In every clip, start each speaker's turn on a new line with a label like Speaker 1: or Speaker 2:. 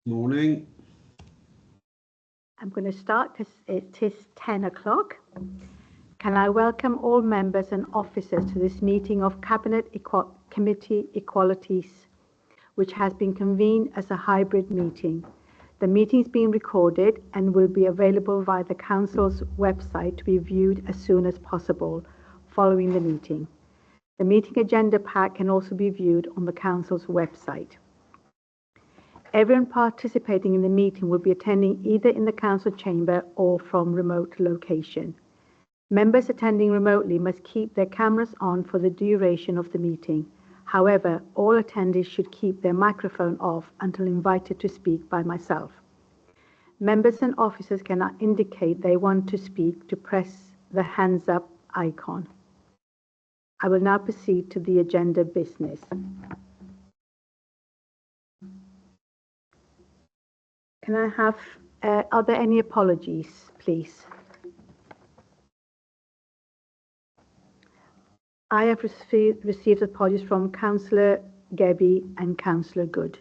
Speaker 1: Morning.
Speaker 2: I'm going to start because it is 10 o'clock. Can I welcome all members and officers to this meeting of Cabinet Committee Equalities, which has been convened as a hybrid meeting. The meeting is being recorded and will be available via the Council's website to be viewed as soon as possible following the meeting. The meeting agenda pack can also be viewed on the Council's website. Everyone participating in the meeting will be attending either in the Council chamber or from remote location. Members attending remotely must keep their cameras on for the duration of the meeting. However, all attendees should keep their microphone off until invited to speak by myself. Members and officers can indicate they want to speak to press the hands up icon. I will now proceed to the agenda business. Can I have, are there any apologies, please? I have received apologies from Councillor Gebbie and Councillor Good.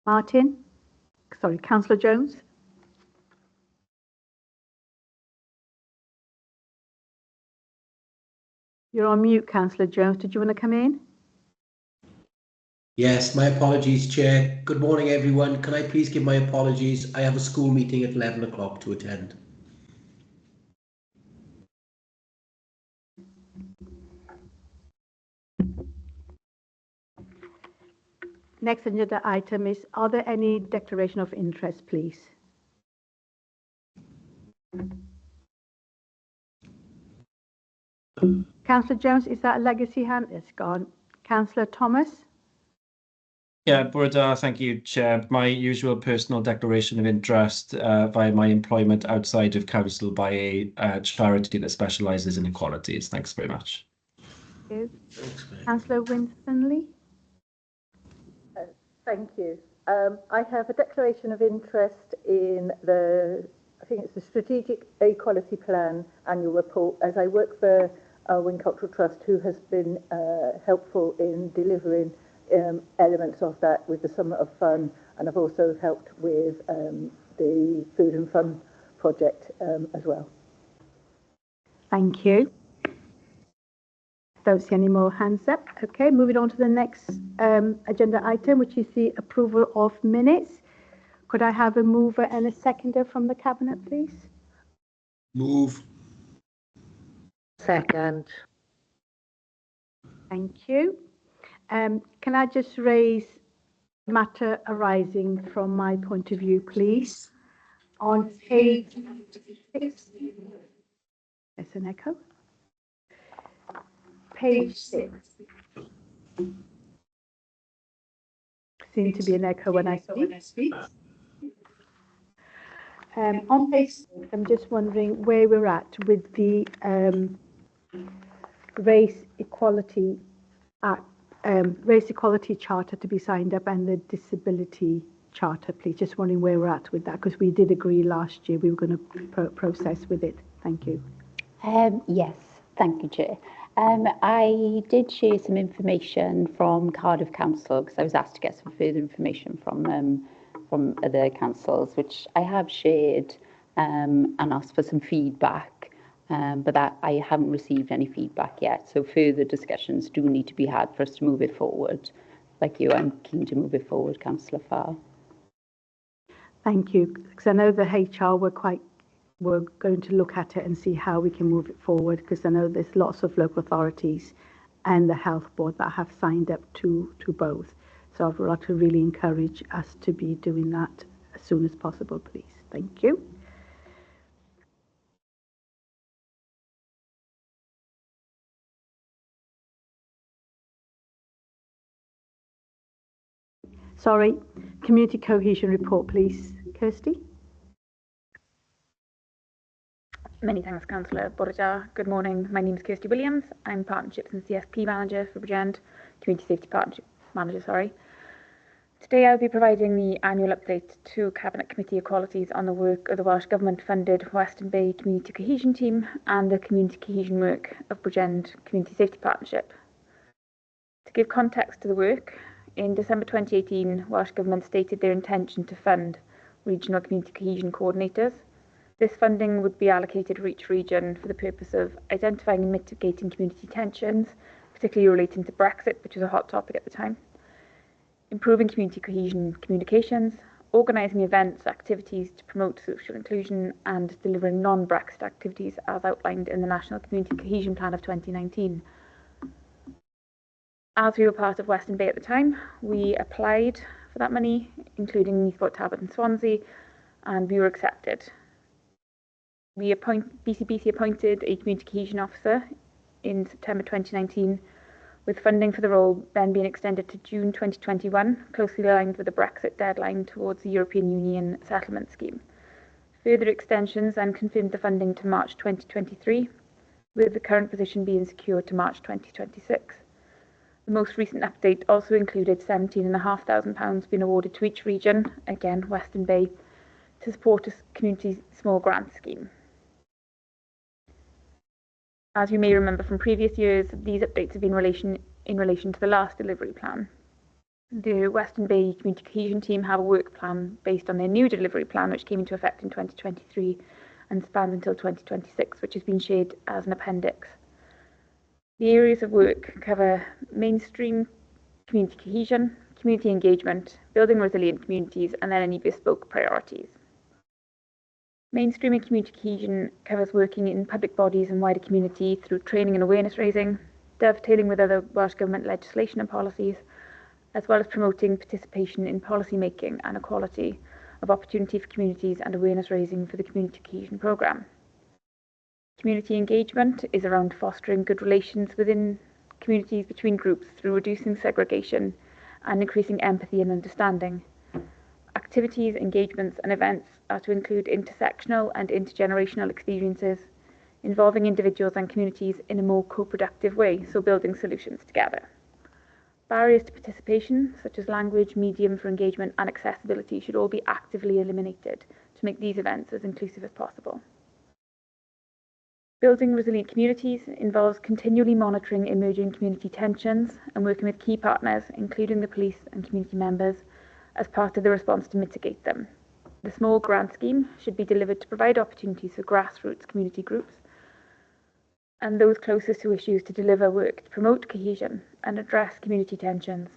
Speaker 2: Councillor Jones? You're on mute, Councillor Jones. Did you want to come in?
Speaker 1: Yes, my apologies, Chair. Good morning, everyone. Can I please give my apologies? I have a school meeting at 11 o'clock to attend.
Speaker 2: Next agenda item is, are there any declaration of interest, please? Councillor Jones, is that a legacy hand? It's gone. Councillor Thomas?
Speaker 3: Yeah, Borough, thank you, Chair. My usual personal declaration of interest via my employment outside of council by a charity that specialises in equalities. Thanks very much.
Speaker 2: Thank you. Councillor Winstanley?
Speaker 4: Thank you. I have a declaration of interest in I think it's the Strategic Equality Plan annual report, as I work for Wing Cultural Trust, who has been helpful in delivering elements of that with the Summer of Fun, and I've also helped with the Food and Fun project as well.
Speaker 2: Thank you. Don't see any more hands up. Okay, moving on to the next agenda item, which is the approval of minutes. Could I have a mover and a seconder from the Cabinet, please?
Speaker 1: Move.
Speaker 4: Second.
Speaker 2: Thank you. Can I just raise matter arising from my point of view, please? On page 6. There's an echo. Page 6. Seems to be an echo when I speak. On page 6, I'm just wondering where we're at with the Race Equality Charter to be signed up and the Disability Charter, please. Just wondering where we're at with that, because we did agree last year we were going to process with it. Thank you.
Speaker 5: Yes, thank you, Chair. I did share some information from Cardiff Council, because I was asked to get some further information from other councils, which I have shared and asked for some feedback, but that I haven't received any feedback yet. So further discussions do need to be had for us to move it forward. Like you, I'm keen to move it forward, Councillor Farr.
Speaker 2: Thank you, because I know the HR we're going to look at it and see how we can move it forward, because I know there's lots of local authorities and the health board that have signed up to both. So I'd like to really encourage us to be doing that as soon as possible, please. Thank you. Sorry, Community Cohesion Report, please. Kirsty?
Speaker 6: Many thanks, Councillor Borough. Good morning. My name is Kirsty Williams. I'm Partnerships and CSP Manager for Bridgend, Community Safety Partnership Manager, Today I'll be providing the annual update to Cabinet Committee Equalities on the work of the Welsh Government-funded Western Bay Community Cohesion Team and the community cohesion work of Bridgend Community Safety Partnership. To give context to the work, In December 2018, Welsh Government stated their intention to fund regional community cohesion coordinators. This funding would be allocated for each region for the purpose of identifying and mitigating community tensions, particularly relating to Brexit, which was a hot topic at the time, improving community cohesion communications, organising events, activities to promote social inclusion, and delivering non-Brexit activities as outlined in the National Community Cohesion Plan of 2019. As we were part of Western Bay at the time, we applied for that money, including Newport, Talbot and Swansea, and we were accepted. BCBC appointed a community cohesion officer in September 2019, with funding for the role then being extended to June 2021, closely aligned with the Brexit deadline towards the European Union settlement scheme. Further extensions then confirmed the funding to March 2023, with the current position being secured to March 2026. The most recent update also included £17,500 being awarded to each region, again Western Bay, to support a community small grant scheme. As you may remember from previous years, these updates have been in relation to the last delivery plan. The Western Bay Community Cohesion team have a work plan based on their new delivery plan, which came into effect in 2023 and spans until 2026, which has been shared as an appendix. The areas of work cover mainstream community cohesion, community engagement, building resilient communities, and then any bespoke priorities. Mainstreaming community cohesion covers working in public bodies and wider community through training and awareness raising, dovetailing with other Welsh Government legislation and policies, as well as promoting participation in policy making and equality of opportunity for communities and awareness raising for the Community Cohesion Programme. Community engagement is around fostering good relations within communities between groups through reducing segregation and increasing empathy and understanding. Activities, engagements and events are to include intersectional and intergenerational experiences involving individuals and communities in a more co-productive way, so building solutions together. Barriers to participation, such as language, medium for engagement and accessibility, should all be actively eliminated to make these events as inclusive as possible. Building resilient communities involves continually monitoring emerging community tensions and working with key partners, including the police and community members, as part of the response to mitigate them. The small grant scheme should be delivered to provide opportunities for grassroots community groups and those closest to issues to deliver work to promote cohesion and address community tensions.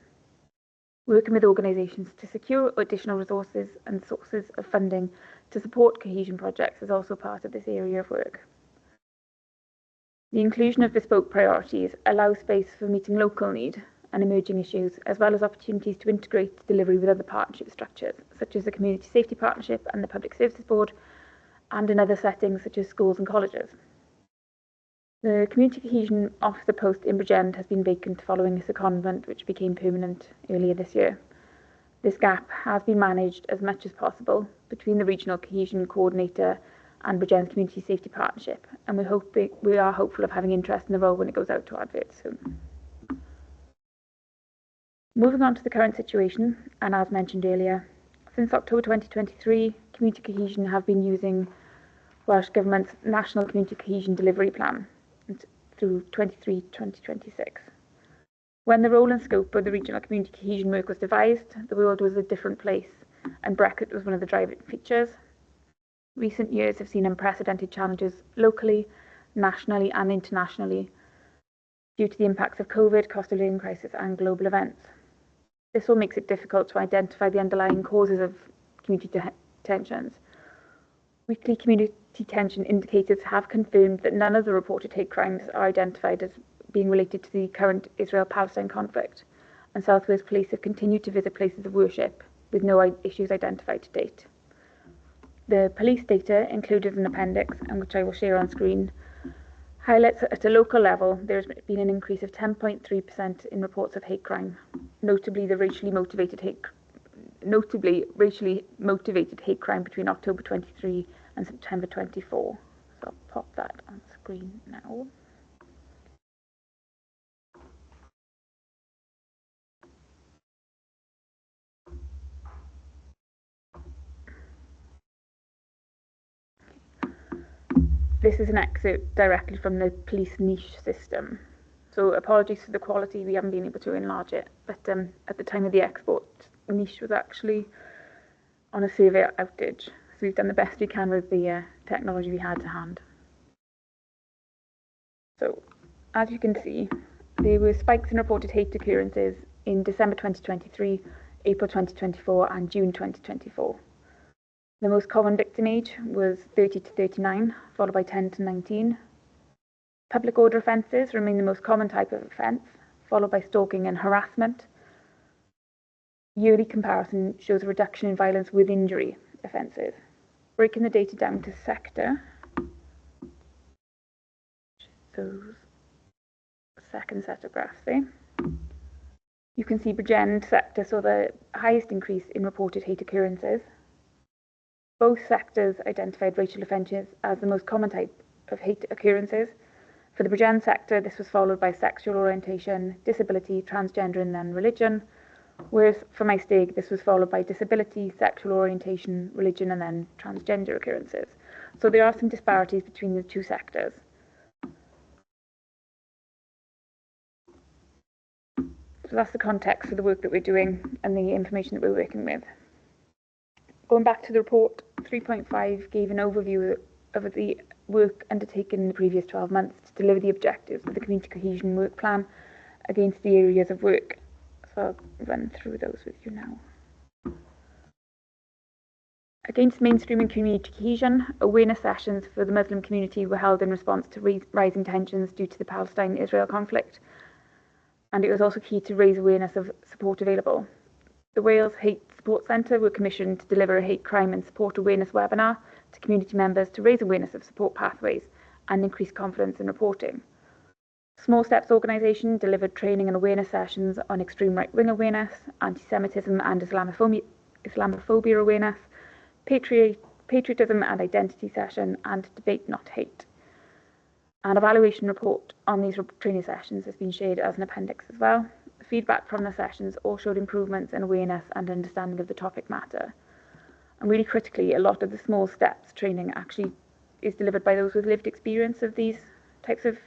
Speaker 6: Working with organisations to secure additional resources and sources of funding to support cohesion projects is also part of this area of work. The inclusion of bespoke priorities allows space for meeting local need and emerging issues, as well as opportunities to integrate delivery with other partnership structures, such as the Community Safety Partnership and the Public Services Board, and in other settings such as schools and colleges. The Community Cohesion Officer post in Bridgend has been vacant following a secondment which became permanent earlier this year. This gap has been managed as much as possible between the Regional Cohesion Coordinator and Bridgend's Community Safety Partnership, and we are hopeful of having interest in the role when it goes out to advert soon. Moving on to the current situation, and as mentioned earlier, since October 2023, Community Cohesion have been using Welsh Government's National Community Cohesion Delivery Plan through 2023-2026. When the role and scope of the regional community cohesion work was devised, the world was a different place, and Brexit was one of the driving features. Recent years have seen unprecedented challenges locally, nationally and internationally due to the impacts of COVID, cost of living crisis and global events. This all makes it difficult to identify the underlying causes of community tensions. Weekly community tension indicators have confirmed that none of the reported hate crimes are identified as being related to the current Israel-Palestine conflict, and South Wales Police have continued to visit places of worship with no issues identified to date. The police data included in an appendix, and which I will share on screen, highlights that at a local level there has been an increase of 10.3% in reports of hate crime, notably racially motivated hate crime between October 23 and September 24. So I'll pop that on screen now. This is an excerpt directly from the police niche system. So apologies for the quality, we haven't been able to enlarge it, but at the time of the export, niche was actually on a severe outage. So we've done the best we can with the technology we had to hand. So as you can see, there were spikes in reported hate occurrences in December 2023, April 2024 and June 2024. The most common victim age was 30 to 39, followed by 10 to 19. Public order offences remain the most common type of offence, followed by stalking and harassment. Yearly comparison shows a reduction in violence with injury offences. Breaking the data down to sector, so second set of graphs there. You can see Bridgend sector saw the highest increase in reported hate occurrences. Both sectors identified racial offences as the most common type of hate occurrences. For the Bridgend sector, this was followed by sexual orientation, disability, transgender, and then religion. Whereas for my stake, this was followed by disability, sexual orientation, religion, and then transgender occurrences. So there are some disparities between the two sectors. So that's the context for the work that we're doing and the information that we're working with. Going back to the report, 3.5 gave an overview of the work undertaken in the previous 12 months to deliver the objectives of the Community Cohesion Work Plan against the areas of work. So I'll run through those with you now. Against mainstreaming community cohesion, awareness sessions for the Muslim community were held in response to rising tensions due to the Palestine-Israel conflict. And it was also key to raise awareness of support available. The Wales Hate Support Centre were commissioned to deliver a hate crime and support awareness webinar to community members to raise awareness of support pathways and increase confidence in reporting. Small Steps organisation delivered training and awareness sessions on extreme right-wing awareness, anti-Semitism and Islamophobia awareness, patriotism and identity session, and debate not hate. An evaluation report on these training sessions has been shared as an appendix as well. Feedback from the sessions all showed improvements in awareness and understanding of the topic matter. And really critically, a lot of the Small Steps training actually is delivered by those with lived experience of these types of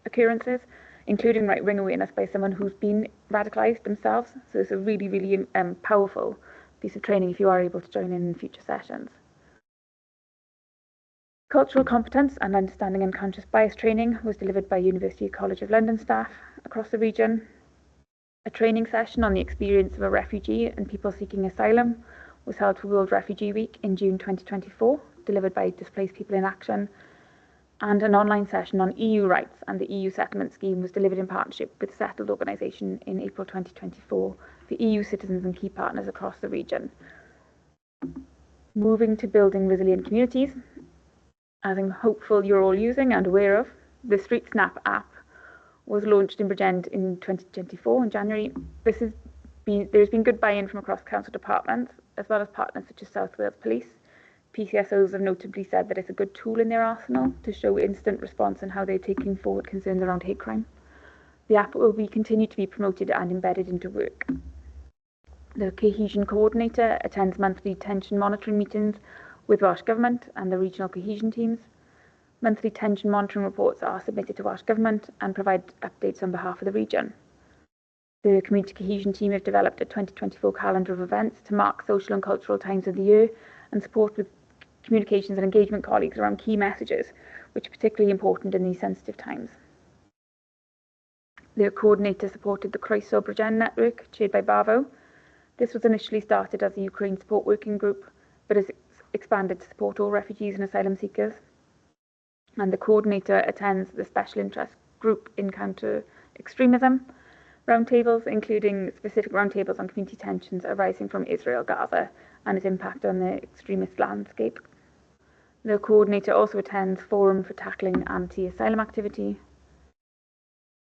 Speaker 6: occurrences, including right-wing awareness by someone who's been radicalised themselves. So it's a really, really powerful piece of training if you are able to join in future sessions. Cultural competence and understanding unconscious bias training was delivered by University College of London staff across the region. A training session on the experience of a refugee and people seeking asylum was held for World Refugee Week in June 2024, delivered by Displaced People in Action. And an online session on EU rights and the EU settlement scheme was delivered in partnership with Settled organisation in April 2024 for EU citizens and key partners across the region. Moving to building resilient communities, as I'm hopeful you're all using and aware of, the Street Snap app was launched in Bridgend in 2024 in January. There's been good buy-in from across council departments, as well as partners such as South Wales Police. PCSOs have notably said that it's a good tool in their arsenal to show instant response and how they're taking forward concerns around hate crime. The app will continue to be promoted and embedded into work. The Cohesion Coordinator attends monthly tension monitoring meetings with Welsh Government and the regional cohesion teams. Monthly tension monitoring reports are submitted to Welsh Government and provide updates on behalf of the region. The Community Cohesion team have developed a 2024 calendar of events to mark social and cultural times of the year and support with communications and engagement colleagues around key messages, which are particularly important in these sensitive times. The coordinator supported the Croeso Bridgend network, chaired by Bavo. This was initially started as a Ukraine support working group, but has expanded to support all refugees and asylum seekers. And the coordinator attends the special interest group in counter-extremism roundtables, including specific roundtables on community tensions arising from Israel-Gaza and its impact on the extremist landscape. The coordinator also attends Forum for Tackling Anti-Asylum Activity.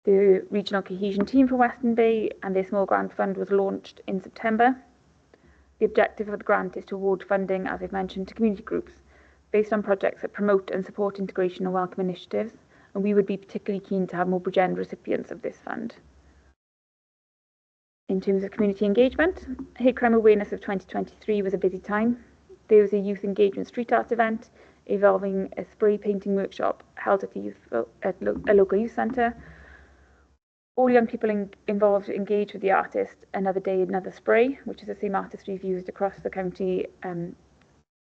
Speaker 6: The Regional Cohesion Team for Western Bay and their small grant fund was launched in September. The objective of the grant is to award funding, as I've mentioned, to community groups based on projects that promote and support integration and welcome initiatives, and we would be particularly keen to have more Bridgend recipients of this fund. In terms of community engagement, Hate Crime Awareness of 2023 was a busy time. There was a youth engagement street art event involving a spray painting workshop held at a local youth centre, All young people involved engage with the artist Another Day, Another Spray, which is the same artist we've used across the county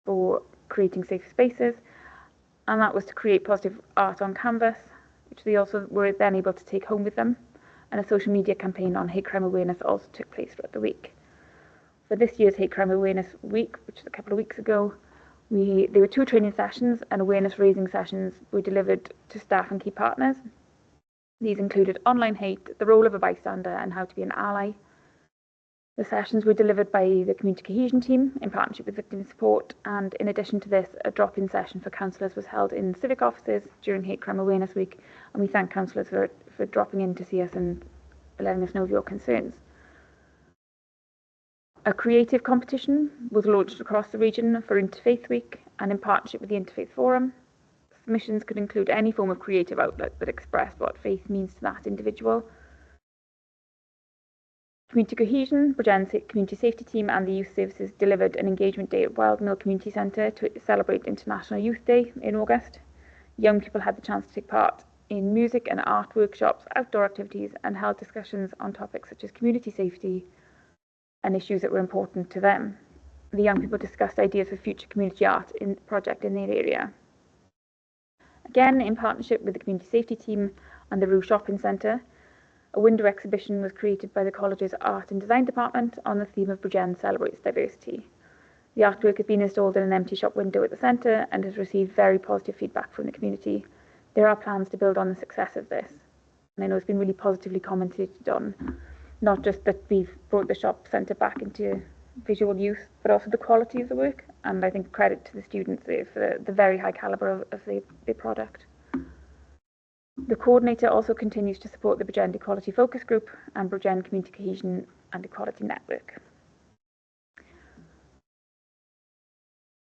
Speaker 6: for creating safe spaces. And that was to create positive art on canvas, which they also were then able to take home with them. And a social media campaign on hate crime awareness also took place throughout the week. For this year's Hate Crime Awareness Week, which was a couple of weeks ago, there were 2 training sessions and awareness raising sessions were delivered to staff and key partners. These included online hate, the role of a bystander, and how to be an ally. The sessions were delivered by the Community Cohesion team in partnership with Victim Support, and in addition to this, a drop-in session for councillors was held in civic offices during Hate Crime Awareness Week, and we thank councillors for dropping in to see us and letting us know of your concerns. A creative competition was launched across the region for Interfaith Week, and in partnership with the Interfaith Forum. Submissions could include any form of creative outlet that expressed what faith means to that individual. Community Cohesion, Bridgend Community Safety Team and the Youth Services delivered an engagement day at Wildmill Community Centre to celebrate International Youth Day in August. Young people had the chance to take part in music and art workshops, outdoor activities, and held discussions on topics such as community safety and issues that were important to them. The young people discussed ideas for future community art project in their area. Again, in partnership with the Community Safety Team and the Rue Shopping Centre, a window exhibition was created by the college's Art and Design Department on the theme of Bridgend Celebrates Diversity. The artwork has been installed in an empty shop window at the centre and has received very positive feedback from the community. There are plans to build on the success of this. And I know it's been really positively commented on, not just that we've brought the shop centre back into visual use, but also the quality of the work. And I think credit to the students there for the very high calibre of the product. The coordinator also continues to support the Bridgend Equality Focus Group and Bridgend Community Cohesion and Equality Network.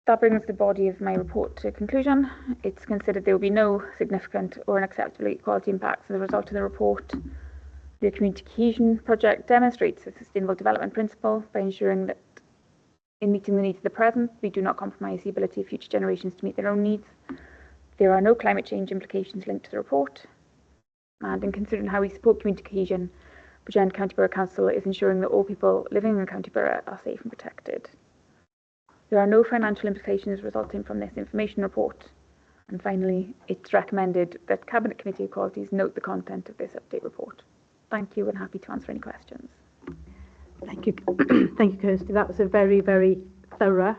Speaker 6: That brings the body of my report to conclusion. It's considered there will be no significant or unacceptable equality impacts as a result of the report. The Community Cohesion Project demonstrates the sustainable development principle by ensuring that in meeting the needs of the present, we do not compromise the ability of future generations to meet their own needs. There are no climate change implications linked to the report. And in considering how we support community cohesion, Bridgend County Borough Council is ensuring that all people living in County Borough are safe and protected. There are no financial implications resulting from this information report. And finally, it's recommended that Cabinet Committee Equalities note the content of this update report. Thank you and happy to answer any questions.
Speaker 2: Thank you. Thank you, Kirsty. That was a very, very thorough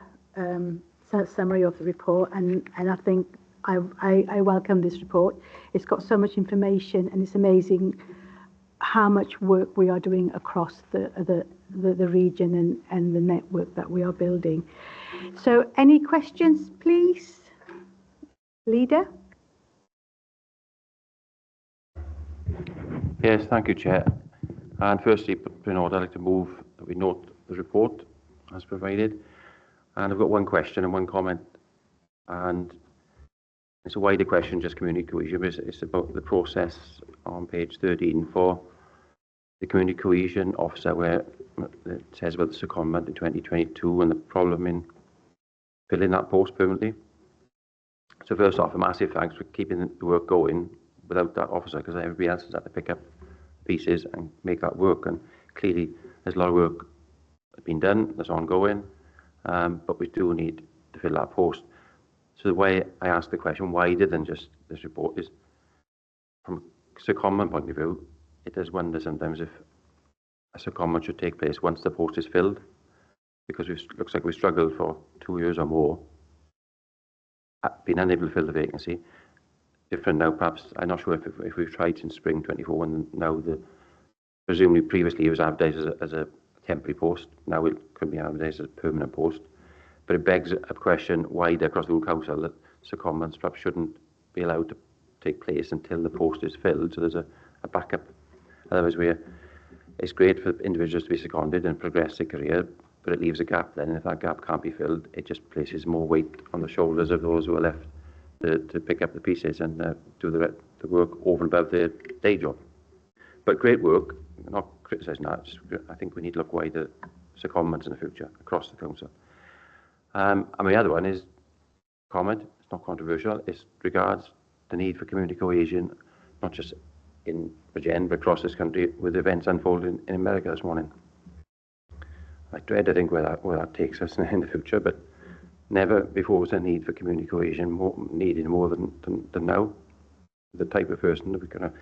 Speaker 2: summary of the report, and I think I welcome this report. It's got so much information, and it's amazing how much work we are doing across the region and the network that we are building. So any questions, please? Leader?
Speaker 7: Yes, thank you, Chair. And firstly, in order, I'd like to move that we note the report as provided. And I've got one question and one comment. And it's a wider question, just community cohesion. It's about the process on page 13 for the community cohesion officer, where it says about the secondment in 2022 and the problem in filling that post permanently. So first off, a massive thanks for keeping the work going without that officer, because everybody else has had to pick up pieces and make that work. And clearly, there's a lot of work that's been done, that's ongoing, but we do need to fill that post. So the way I ask the question, wider than just this report, is from a secondment point of view, it does wonder sometimes if a secondment should take place once the post is filled, because it looks like we struggled for 2 years or more, been unable to fill the vacancy. Different now, perhaps. I'm not sure if we've tried since spring 24, and now presumably previously it was advertised as a temporary post. Now it could be advertised as a permanent post. But it begs a question wider across the whole council that secondments perhaps shouldn't be allowed to take place until the post is filled, so there's a backup. Otherwise, it's great for individuals to be seconded and progress their career, but it leaves a gap then, and if that gap can't be filled, it just places more weight on the shoulders of those who are left to pick up the pieces and do the work over and above their day job. But great work, I'm not criticising that, I think we need to look wider secondments in the future across the council. And the other one is comment, it's not controversial, it regards the need for community cohesion, not just in Bridgend, but across this country with events unfolding in America this morning. I dread to think where that takes us in the future, but never before was a need for community cohesion needed more than now. The type of person that we kind of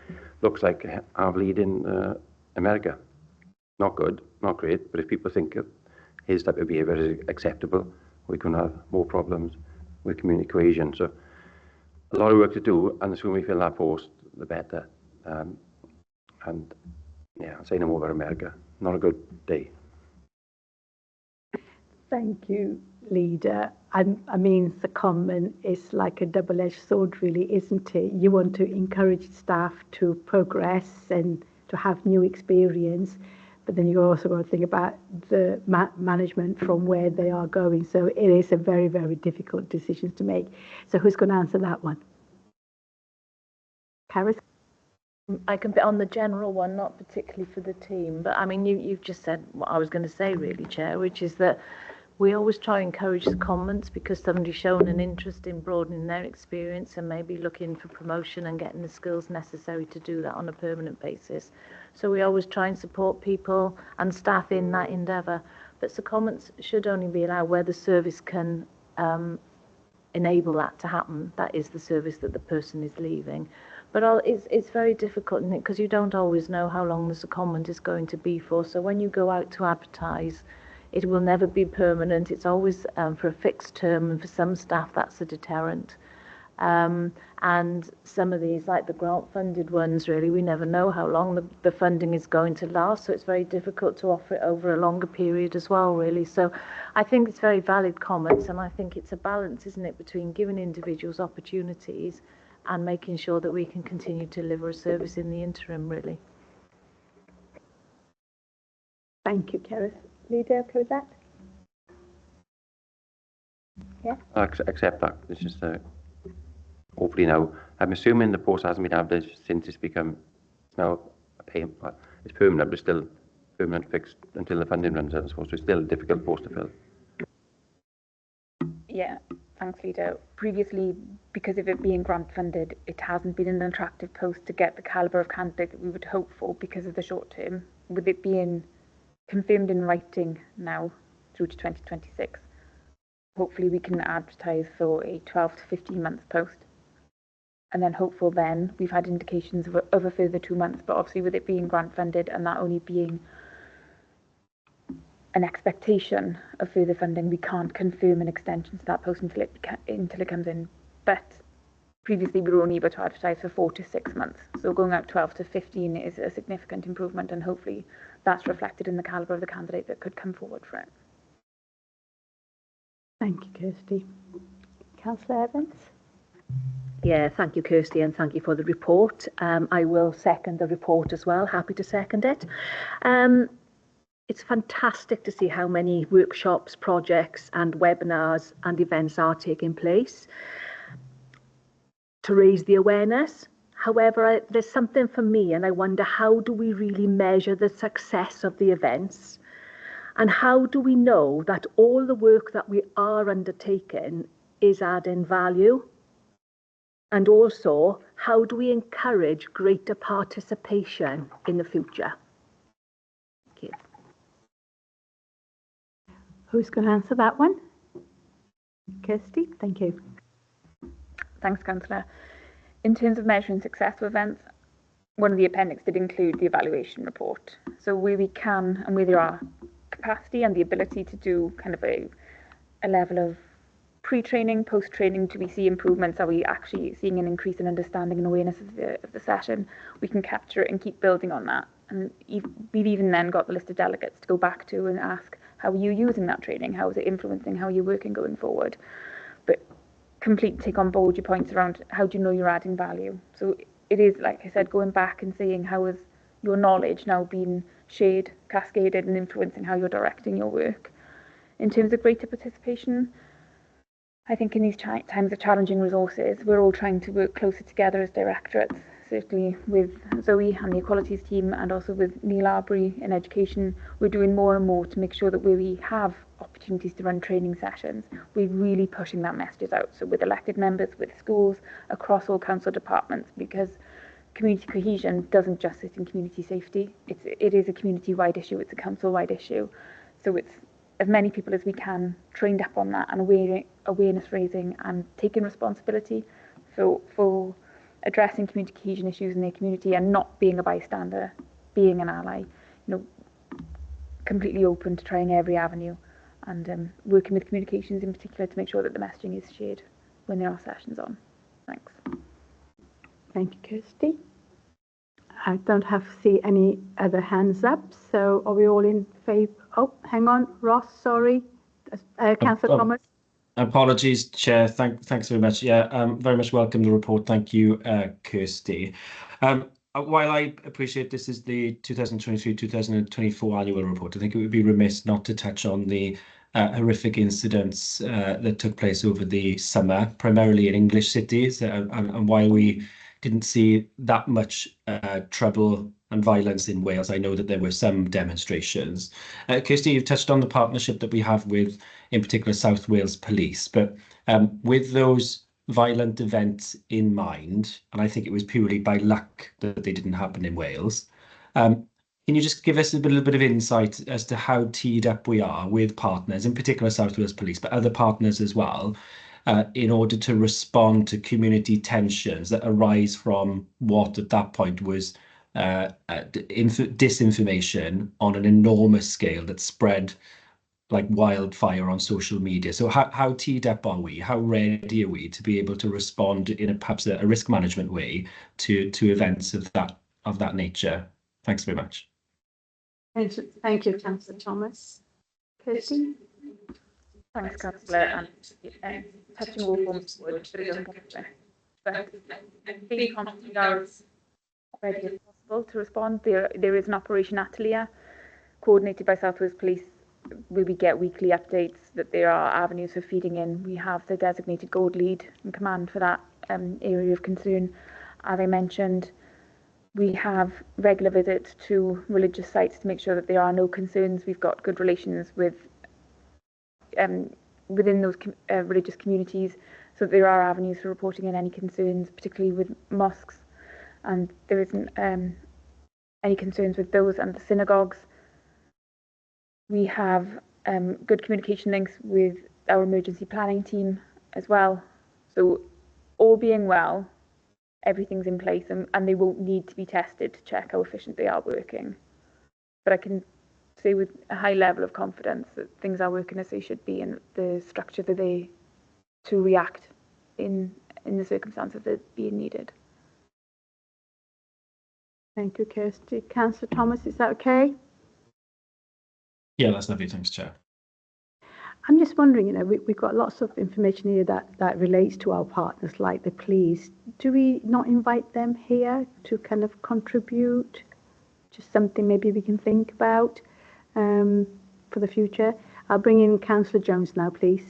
Speaker 7: looks like our lead in America. Not good, not great, but if people think his type of behaviour is acceptable, we can have more problems with community cohesion. So a lot of work to do, and the sooner we fill that post, the better. And yeah, I'll say no more about America. Not a good day.
Speaker 2: Thank you, Leader. I mean, the comment is like a double-edged sword, really, isn't it? You want to encourage staff to progress and to have new experience, but then you also got to think about the management from where they are going. So it is a very, very difficult decision to make. So who's going to answer that one? Karis?
Speaker 8: I can be on the general one, not particularly for the team, but I mean, you've just said what I was going to say, really, Chair, which is that we always try and encourage the comments because somebody's shown an interest in broadening their experience and maybe looking for promotion and getting the skills necessary to do that on a permanent basis. So we always try and support people and staff in that endeavour. But the comments should only be allowed where the service can enable that to happen. That is the service that the person is leaving. But it's very difficult, isn't it? Because you don't always know how long the secondment is going to be for. So when you go out to advertise, it will never be permanent. It's always for a fixed term, and for some staff that's a deterrent. And some of these, like the grant-funded ones, really, we never know how long the funding is going to last, so it's very difficult to offer it over a longer period as well, really. So I think it's very valid comments, and I think it's a balance, isn't it, between giving individuals opportunities and making sure that we can continue to deliver a service in the interim, really.
Speaker 2: Thank you, Karis. Leader, okay with that? Yeah?
Speaker 7: I accept that. It's just hopefully now, I'm assuming the post hasn't been advertised since it's become now a payment. It's permanent, but still permanent fixed until the funding runs out, I suppose. So it's still a difficult post to fill.
Speaker 6: Yeah, thanks, Leader. Previously, because of it being grant funded, it hasn't been an attractive post to get the calibre of candidate that we would hope for because of the short term. With it being confirmed in writing now through to 2026, hopefully we can advertise for a 12 to 15 month post. And then hopeful then, we've had indications of a further 2 months, but obviously with it being grant funded and that only being an expectation of further funding, we can't confirm an extension to that post until it comes in. But previously we were only able to advertise for 4 to 6 months. So going out 12 to 15 is a significant improvement, and hopefully that's reflected in the calibre of the candidate that could come forward for it.
Speaker 2: Thank you, Kirsty. Councillor Evans?
Speaker 9: Yeah, thank you, Kirsty, and thank you for the report. I will second the report as well. Happy to second it. It's fantastic to see how many workshops, projects and webinars and events are taking place to raise the awareness. However, there's something for me, and I wonder, how do we really measure the success of the events? And how do we know that all the work that we are undertaking is adding value? And also, how do we encourage greater participation in the future? Thank you.
Speaker 2: Who's going to answer that one? Kirsty, thank you.
Speaker 6: Thanks, Councillor. In terms of measuring successful events, one of the appendix did include the evaluation report. So where we can and where there are capacity and the ability to do kind of a level of pre-training, post-training, do we see improvements? Are we actually seeing an increase in understanding and awareness of the session? We can capture it and keep building on that. And we've even then got the list of delegates to go back to and ask, how are you using that training? How is it influencing how you're working going forward? But completely take on board your points around how do you know you're adding value? So it is, like I said, going back and saying how is your knowledge now being shared, cascaded and influencing how you're directing your work. In terms of greater participation, I think in these times of challenging resources, we're all trying to work closer together as directorates, certainly with Zoe and the Equalities team, and also with Neil Arbery in education. We're doing more and more to make sure that where we have opportunities to run training sessions, we're really pushing that message out. So with elected members, with schools, across all council departments, because community cohesion doesn't just sit in community safety. It is a community-wide issue. It's a council-wide issue. So it's as many people as we can trained up on that and awareness raising and taking responsibility for addressing community cohesion issues in their community and not being a bystander, being an ally, completely open to trying every avenue and working with communications in particular to make sure that the messaging is shared when there are sessions on. Thanks.
Speaker 2: Thank you, Kirsty. I don't see any other hands up, so are we all in favour? Oh, hang on, Ross, sorry. Councillor Thomas.
Speaker 3: Apologies, Chair. Thanks very much. Yeah, very much welcome the report. Thank you, Kirsty. While I appreciate this is the 2023-2024 annual report, I think it would be remiss not to touch on the horrific incidents that took place over the summer, primarily in English cities, and while we didn't see that much trouble and violence in Wales, I know that there were some demonstrations. Kirsty, you've touched on the partnership that we have with, in particular, South Wales Police, but with those violent events in mind, and I think it was purely by luck that they didn't happen in Wales, can you just give us a little bit of insight as to how teed up we are with partners, in particular South Wales Police, but other partners as well, in order to respond to community tensions that arise from what at that point was disinformation on an enormous scale that spread like wildfire on social media. So how teed up are we? How ready are we to be able to respond in perhaps a risk management way to events of that nature? Thanks very much.
Speaker 2: Thank you, Councillor Thomas. Kirsty?
Speaker 6: Thanks, Councillor, and touching all forms of wood, but it doesn't get there. But being confident as ready as possible to respond. There is an Operation Atelier coordinated by South Wales Police where we get weekly updates that there are avenues for feeding in. We have the designated gold lead in command for that area of concern. As I mentioned, we have regular visits to religious sites to make sure that there are no concerns. We've got good relations with within those religious communities, so that there are avenues for reporting in any concerns, particularly with mosques, and there isn't any concerns with those and the synagogues. We have good communication links with our emergency planning team as well. So all being well, everything's in place and they won't need to be tested to check how efficient they are working. But I can say with a high level of confidence that things are working as they should be and the structure that they to react in the circumstances that are being needed.
Speaker 2: Thank you, Kirsty. Councillor Thomas, is that okay?
Speaker 3: Yeah, that's lovely. Thanks, Chair.
Speaker 2: I'm just wondering, we've got lots of information here that relates to our partners like the police. Do we not invite them here to kind of contribute? Just something maybe we can think about for the future. I'll bring in Councillor Jones now, please.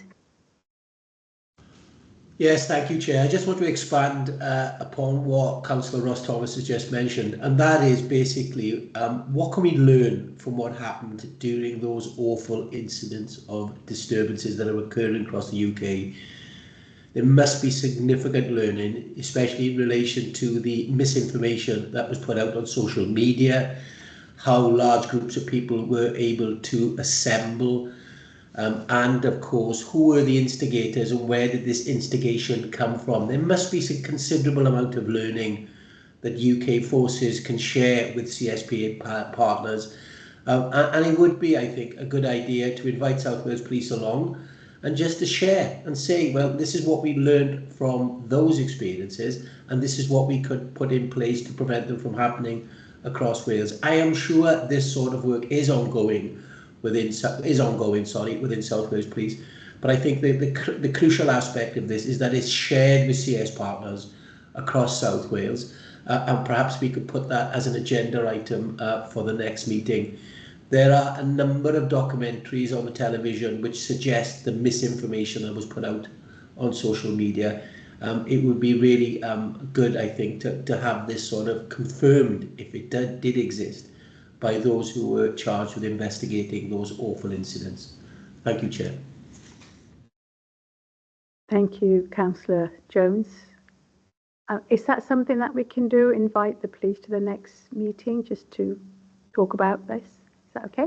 Speaker 1: Yes, thank you, Chair. I just want to expand upon what Councillor Ross Thomas has just mentioned, and that is basically what can we learn from what happened during those awful incidents of disturbances that are occurring across the UK. There must be significant learning, especially in relation to the misinformation that was put out on social media, how large groups of people were able to assemble, and of course, who were the instigators and where did this instigation come from? There must be some considerable amount of learning that UK forces can share with CSPA partners. And it would be, I think, a good idea to invite South Wales Police along and just to share and say, well, this is what we learned from those experiences and this is what we could put in place to prevent them from happening across Wales. I am sure this sort of work is ongoing within South Wales Police, but I think the crucial aspect of this is that it's shared with CS partners across South Wales, and perhaps we could put that as an agenda item for the next meeting. There are a number of documentaries on the television which suggest the misinformation that was put out on social media. It would be really good, I think, to have this sort of confirmed, if it did exist, by those who were charged with investigating those awful incidents. Thank you, Chair.
Speaker 2: Thank you, Councillor Jones. Is that something that we can do? Invite the police to the next meeting just to talk about this? Is that okay?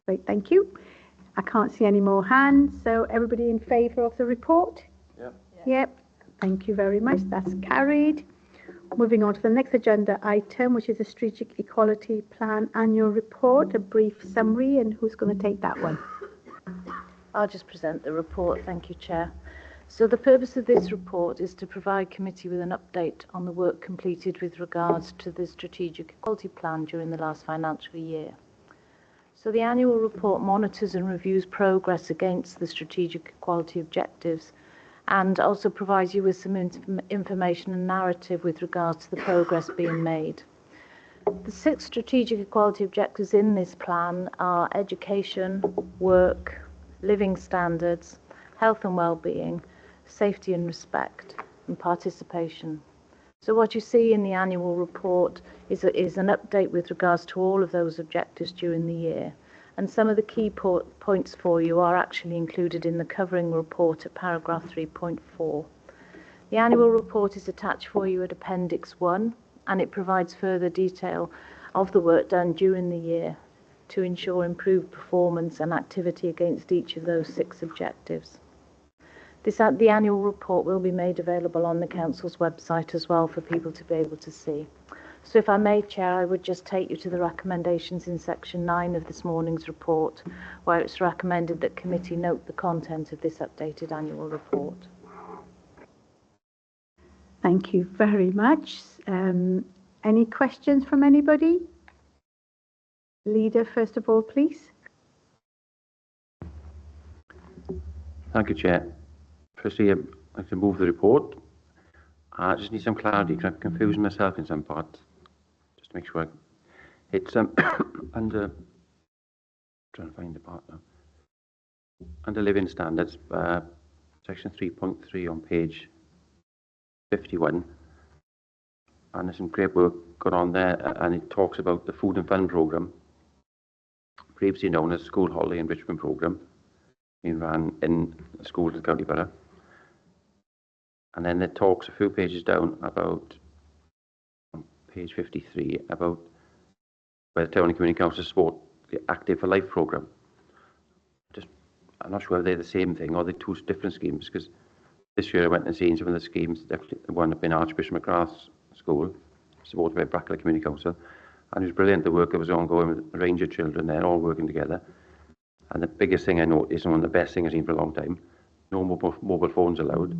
Speaker 2: Great, thank you. I can't see any more hands, so everybody in favour of the report?
Speaker 7: Yep.
Speaker 2: Yep, thank you very much. That's carried. Moving on to the next agenda item, which is the Strategic Equality Plan Annual Report, a brief summary, and who's going to take that one?
Speaker 8: I'll just present the report. Thank you, Chair. So the purpose of this report is to provide committee with an update on the work completed with regards to the Strategic Equality Plan during the last financial year. So the annual report monitors and reviews progress against the strategic equality objectives and also provides you with some information and narrative with regards to the progress being made. The 6 strategic equality objectives in this plan are education, work, living standards, health and well-being, safety and respect, and participation. So what you see in the annual report is an update with regards to all of those objectives during the year. And some of the key points for you are actually included in the covering report at paragraph 3.4. The annual report is attached for you at Appendix 1, and it provides further detail of the work done during the year to ensure improved performance and activity against each of those 6 objectives. The annual report will be made available on the Council's website as well for people to be able to see. So if I may, Chair, I would just take you to the recommendations in section 9 of this morning's report, where it's recommended that committee note the content of this updated annual report.
Speaker 2: Thank you very much. Any questions from anybody? Leader, first of all, please.
Speaker 7: Thank you, Chair. Firstly, I'd like to move the report. I just need some clarity because I'm confusing myself in some parts. Just to make sure it's under, trying to find the part now. Under living standards, section 3.3 on page 51. And there's some great work got on there, and it talks about the Food and Fun programme, previously known as School Holiday Enrichment Programme, being run in schools in County Borough. And then it talks a few pages down about, on page 53, about where the Town and Community Council support the Active for Life programme. I'm not sure if they're the same thing or they're 2 different schemes, because this year I went and seen some of the schemes, definitely the one up in Archbishop McGrath's school, supported by Bracknell Community Council, and it was brilliant the work that was ongoing with a range of children there, all working together. And the biggest thing I noticed, and one of the best things I've seen for a long time, no mobile phones allowed.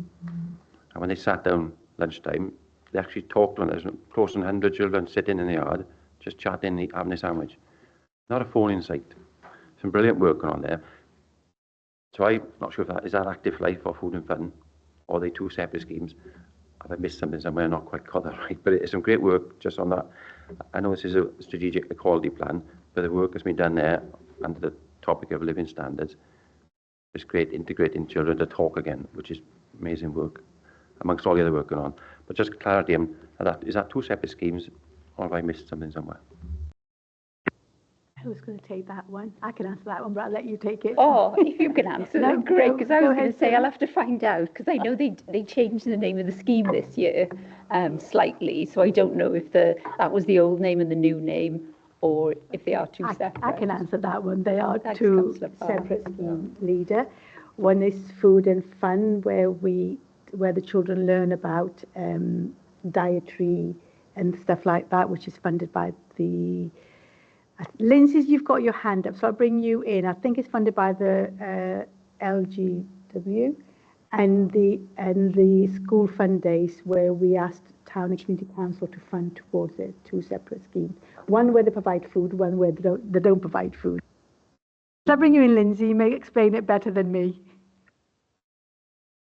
Speaker 7: And when they sat down lunchtime, they actually talked on there's close to 100 children sitting in the yard, just chatting, having a sandwich. Not a phone in sight. Some brilliant work going on there. So I'm not sure if that is that Active Life or Food and Fun, or are they 2 separate schemes. Have I missed something somewhere? Not quite got that right, but it's some great work just on that. I know this is a strategic equality plan, but the work that's been done there under the topic of living standards is great, integrating children to talk again, which is amazing work, amongst all the other work going on. But just clarity, is that 2 separate schemes, or have I missed something somewhere?
Speaker 2: Who's going to take that one? I can answer that one, but I'll let you take it.
Speaker 5: Oh, if you can answer
Speaker 2: No,
Speaker 5: it, great, because I
Speaker 2: go
Speaker 5: was going
Speaker 2: ahead,
Speaker 5: to say
Speaker 2: Sue.
Speaker 5: I'll have to find out, because I know they changed the name of the scheme this year slightly, so I don't know if that was the old name and the new name, or if they are 2 separate.
Speaker 2: I can answer that one. They are
Speaker 5: Thanks,
Speaker 2: 2
Speaker 5: Councillor Barr.
Speaker 2: separate schemes, Leader. One is Food and Fun, where the children learn about dietary and stuff like that, which is funded by the Lindsay, you've got your hand up, so I'll bring you in. I think it's funded by the LGW and the school fund days, where we asked Town and Community Council to fund towards it. 2 separate schemes. One where they provide food, one where they don't provide food. So I'll bring you in, Lindsay. You may explain it better than me.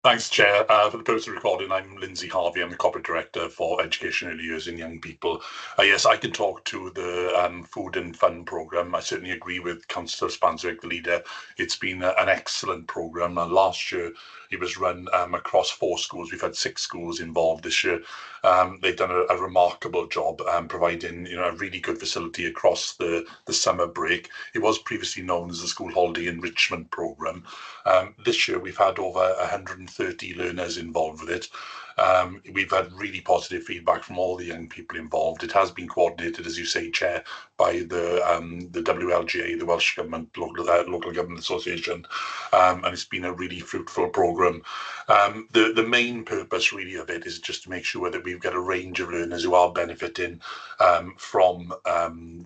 Speaker 10: Thanks, Chair. For the purpose of recording, I'm Lindsay Harvey. I'm the Corporate Director for Education, Early Years and Young People. Yes, I can talk to the Food and Fun programme. I certainly agree with Councillor Spanzwick, the leader. It's been an excellent programme. Last year, it was run across 4 schools. We've had 6 schools involved this year. They've done a remarkable job providing a really good facility across the summer break. It was previously known as the School Holiday Enrichment Programme. This year, we've had over 130 learners involved with it. We've had really positive feedback from all the young people involved. It has been coordinated, as you say, Chair, by the WLGA, the Welsh Government Local Government Association, and it's been a really fruitful programme. The main purpose really of it is just to make sure that we've got a range of learners who are benefiting from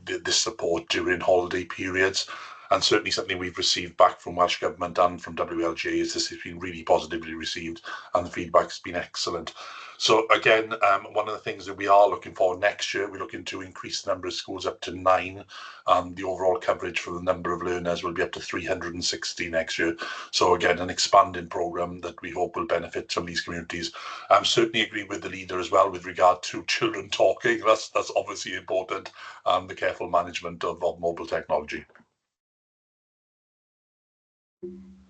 Speaker 10: this support during holiday periods. And certainly something we've received back from Welsh Government and from WLGA is this has been really positively received, and the feedback's been excellent. So again, one of the things that we are looking for next year, we're looking to increase the number of schools up to 9. The overall coverage for the number of learners will be up to 360 next year. So again, an expanding programme that we hope will benefit some of these communities. Certainly agree with the leader as well with regard to children talking. That's obviously important, and the careful management of mobile technology.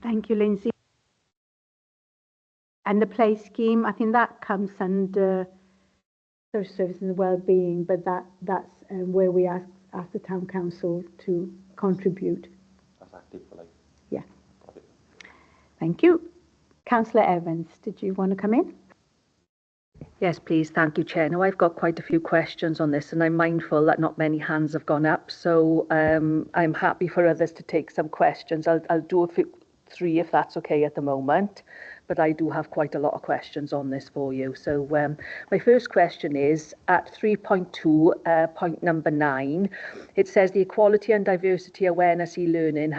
Speaker 2: Thank you, Lindsay. And the play scheme, I think that comes under social services and wellbeing, but that's where we ask the town council to contribute.
Speaker 7: That's active for life.
Speaker 2: Yeah. Thank you. Councillor Evans, did you want to come in?
Speaker 8: Yes, please. Thank you, Chair. Now, I've got quite a few questions on this, and I'm mindful that not many hands have gone up, so I'm happy for others to take some questions. I'll do three if that's okay at the moment, but I do have quite a lot of questions on this for you. So my first question is at 3.2, point number 9, it says the Equality and Diversity Awareness e-learning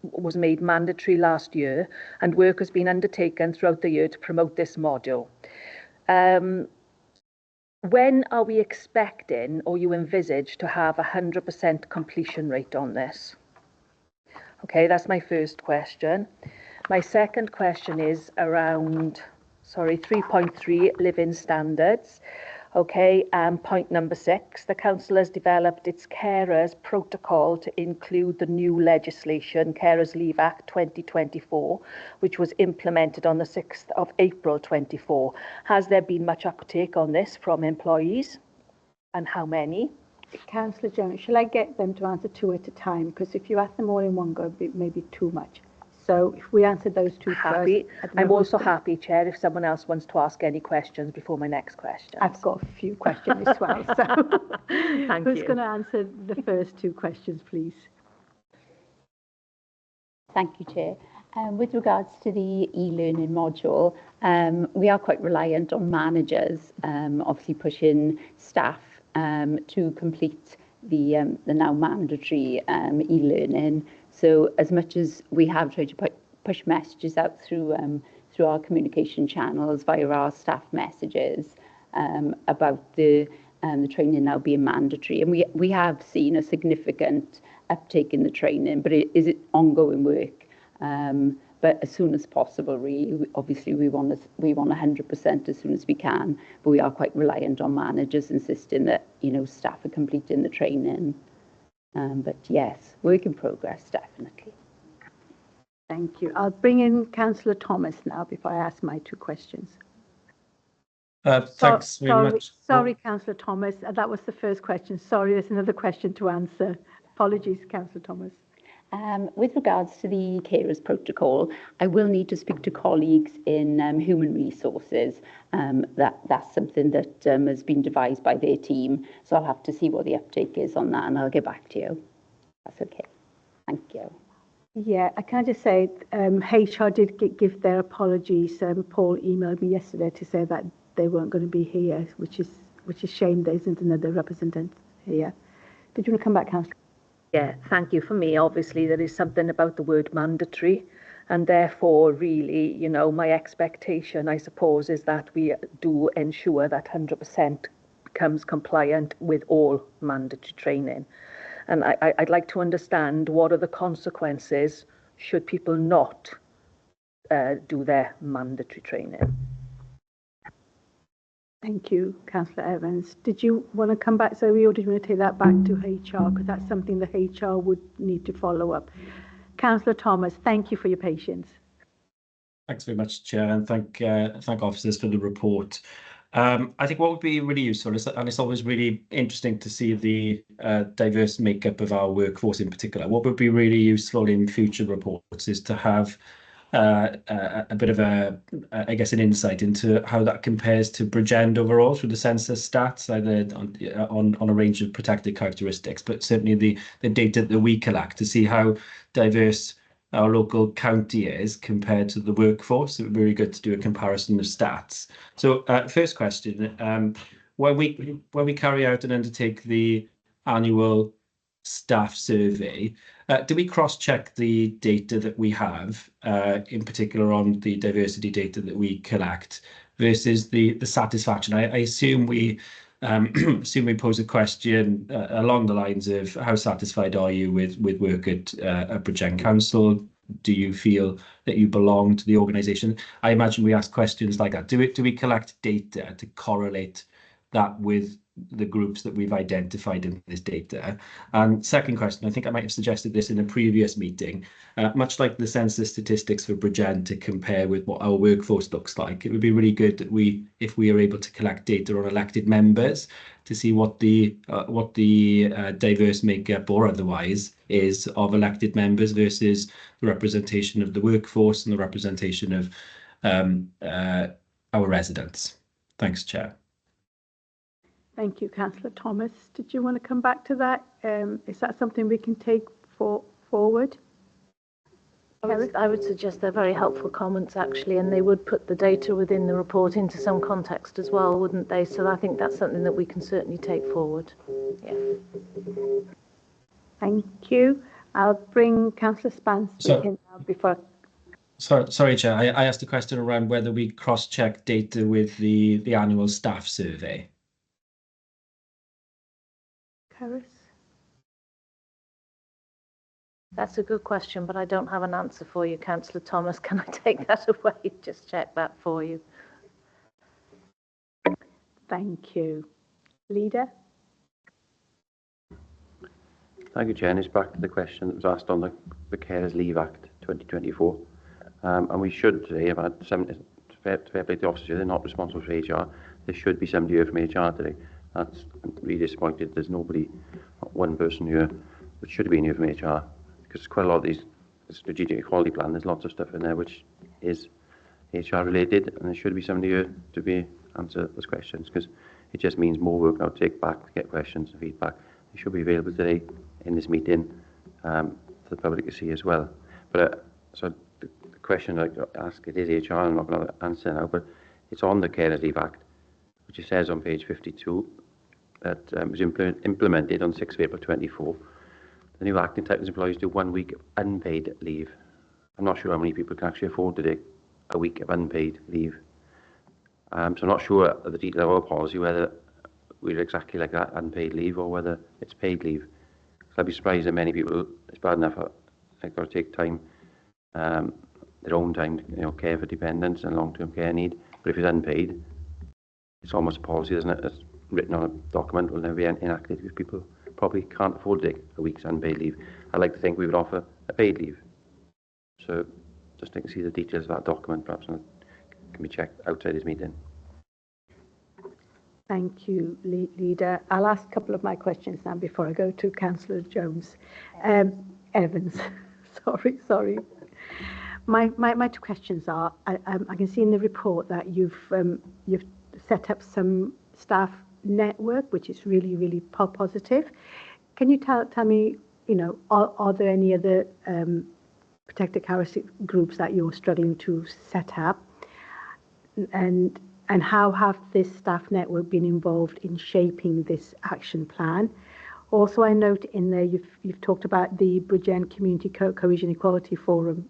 Speaker 8: was made mandatory last year, and work has been undertaken throughout the year to promote this module. When are we expecting, or you envisage, to have 100% completion rate on this? Okay, that's my first question. My second question is around, 3.3, living standards. Okay, point number 6, the council has developed its carers protocol to include the new legislation, Carers Leave Act 2024, which was implemented on the 6th of April 24. Has there been much uptake on this from employees, and how many?
Speaker 2: Councillor Jones, shall I get them to answer 2 at a time? Because if you ask them all in one go, it may be too much. So if we answer those 2
Speaker 8: happy.
Speaker 2: First.
Speaker 8: I'm also happy, Chair, if someone else wants to ask any questions before my next question.
Speaker 2: I've got a few questions as well. So
Speaker 8: Thank
Speaker 2: who's
Speaker 8: you.
Speaker 2: going to answer the first 2 questions, please?
Speaker 5: Thank you, Chair. With regards to the e-learning module, we are quite reliant on managers, obviously pushing staff to complete the now mandatory e-learning. So as much as we have tried to push messages out through our communication channels via our staff messages about the training now being mandatory, and we have seen a significant uptake in the training, but it is ongoing work. But as soon as possible, really, obviously we want 100% as soon as we can, but we are quite reliant on managers insisting that, staff are completing the training. But yes, work in progress, definitely.
Speaker 2: Thank you. I'll bring in Councillor Thomas now before I ask my 2 questions.
Speaker 3: Thanks very much.
Speaker 2: Sorry, Councillor Thomas. That was the first question. Sorry, there's another question to answer. Apologies, Councillor Thomas.
Speaker 5: With regards to the carers protocol, I will need to speak to colleagues in human resources. That's something that has been devised by their team. So I'll have to see what the uptake is on that, and I'll get back to you. That's okay. Thank you.
Speaker 2: Yeah, I can just say HR did give their apologies. Paul emailed me yesterday to say that they weren't going to be here, which is a shame there isn't another representative here. Did you want to come back, Councillor?
Speaker 8: Yeah, thank you. For me, obviously, there is something about the word mandatory, and therefore, really, my expectation, I suppose, is that we do ensure that 100% becomes compliant with all mandatory training. And I'd like to understand what are the consequences should people not do their mandatory training.
Speaker 2: Thank you, Councillor Evans. Did you want to come back, Zoe, or did you want to take that back to HR? Because that's something the HR would need to follow up. Councillor Thomas, thank you for your patience.
Speaker 3: Thanks very much, Chair, and thank officers for the report. I think what would be really useful is, and it's always really interesting to see the diverse makeup of our workforce in particular. What would be really useful in future reports is to have a bit of I guess, an insight into how that compares to Bridgend overall through the census stats, either on a range of protected characteristics, but certainly the data that we collect to see how diverse our local county is compared to the workforce. It would be really good to do a comparison of stats. So first question, when we carry out and undertake the annual staff survey, do we cross-check the data that we have, in particular on the diversity data that we collect, versus the satisfaction? I assume we assume we pose a question along the lines of how satisfied are you with work at Bridgend Council? Do you feel that you belong to the organisation? I imagine we ask questions like that. Do we collect data to correlate that with the groups that we've identified in this data? And second question, I think I might have suggested this in a previous meeting, much like the census statistics for Bridgend to compare with what our workforce looks like, it would be really good that if we are able to collect data on elected members to see what the diverse makeup or otherwise is of elected members versus the representation of the workforce and the representation of our residents. Thanks, Chair.
Speaker 2: Thank you, Councillor Thomas. Did you want to come back to that? Is that something we can take forward?
Speaker 8: I would suggest they're very helpful comments, actually, and they would put the data within the report into some context as well, wouldn't they? So I think that's something that we can certainly take forward. Yeah.
Speaker 2: Thank you. I'll bring Councillor Spanswick in now before.
Speaker 3: Sorry, Chair. I asked a question around whether we cross-check data with the annual staff survey.
Speaker 2: Caris?
Speaker 8: That's a good question, but I don't have an answer for you, Councillor Thomas. Can I take that away? Just check that for you.
Speaker 2: Thank you. Leader?
Speaker 7: Thank you, Chair. It's back to the question that was asked on the Carers Leave Act 2024. And we should today have had fair play to the officers. They're not responsible for HR. There should be somebody here from HR today. I'm really disappointed there's nobody, not one person here that should have been here from HR, because quite a lot of these strategic equality plan, there's lots of stuff in there which is HR related, and there should be somebody here to answer those questions, because it just means more work now to take back to get questions and feedback. They should be available today in this meeting for the public to see as well. But so the question I ask, it is HR, I'm not going to answer now, but it's on the Carers Leave Act, which it says on page 52 that was implemented on 6th of April 24. The new act entitles employees to 1 week of unpaid leave. I'm not sure how many people can actually afford to take a week of unpaid leave. So I'm not sure of the detail of our policy, whether we're exactly like that, unpaid leave, or whether it's paid leave. So I'd be surprised that many people, it's bad enough, they've got to take time, their own time to care for dependents and long-term care need. But if it's unpaid, it's almost a policy, isn't it? It's written on a document, will never be enacted because people probably can't afford to take a week's unpaid leave. I'd like to think we would offer a paid leave. So just to see the details of that document, perhaps can be checked outside this meeting.
Speaker 2: Thank you, Leader. I'll ask a couple of my questions now before I go to Councillor Jones. Evans, sorry. My two questions are, I can see in the report that you've set up some staff network, which is really, really positive. Can you tell me, are there any other protected characteristic groups that you're struggling to set up? And how have this staff network been involved in shaping this action plan? Also, I note in there you've talked about the Bridgend Community Cohesion Equality Forum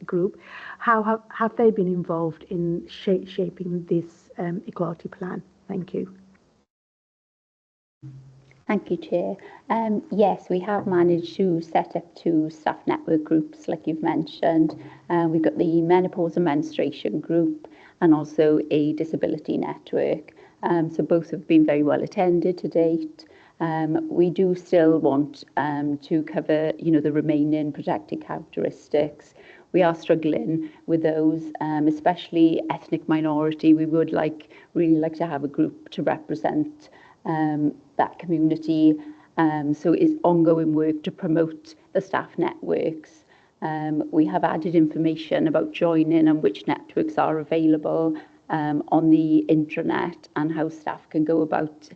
Speaker 2: group. How have they been involved in shaping this equality plan? Thank you.
Speaker 5: Thank you, Chair. Yes, we have managed to set up 2 staff network groups, like you've mentioned. We've got the menopause and menstruation group, and also a disability network. So both have been very well attended to date. We do still want to cover, the remaining protected characteristics. We are struggling with those, especially ethnic minority. We would really like to have a group to represent that community. So it's ongoing work to promote the staff networks. We have added information about joining and which networks are available on the intranet and how staff can go about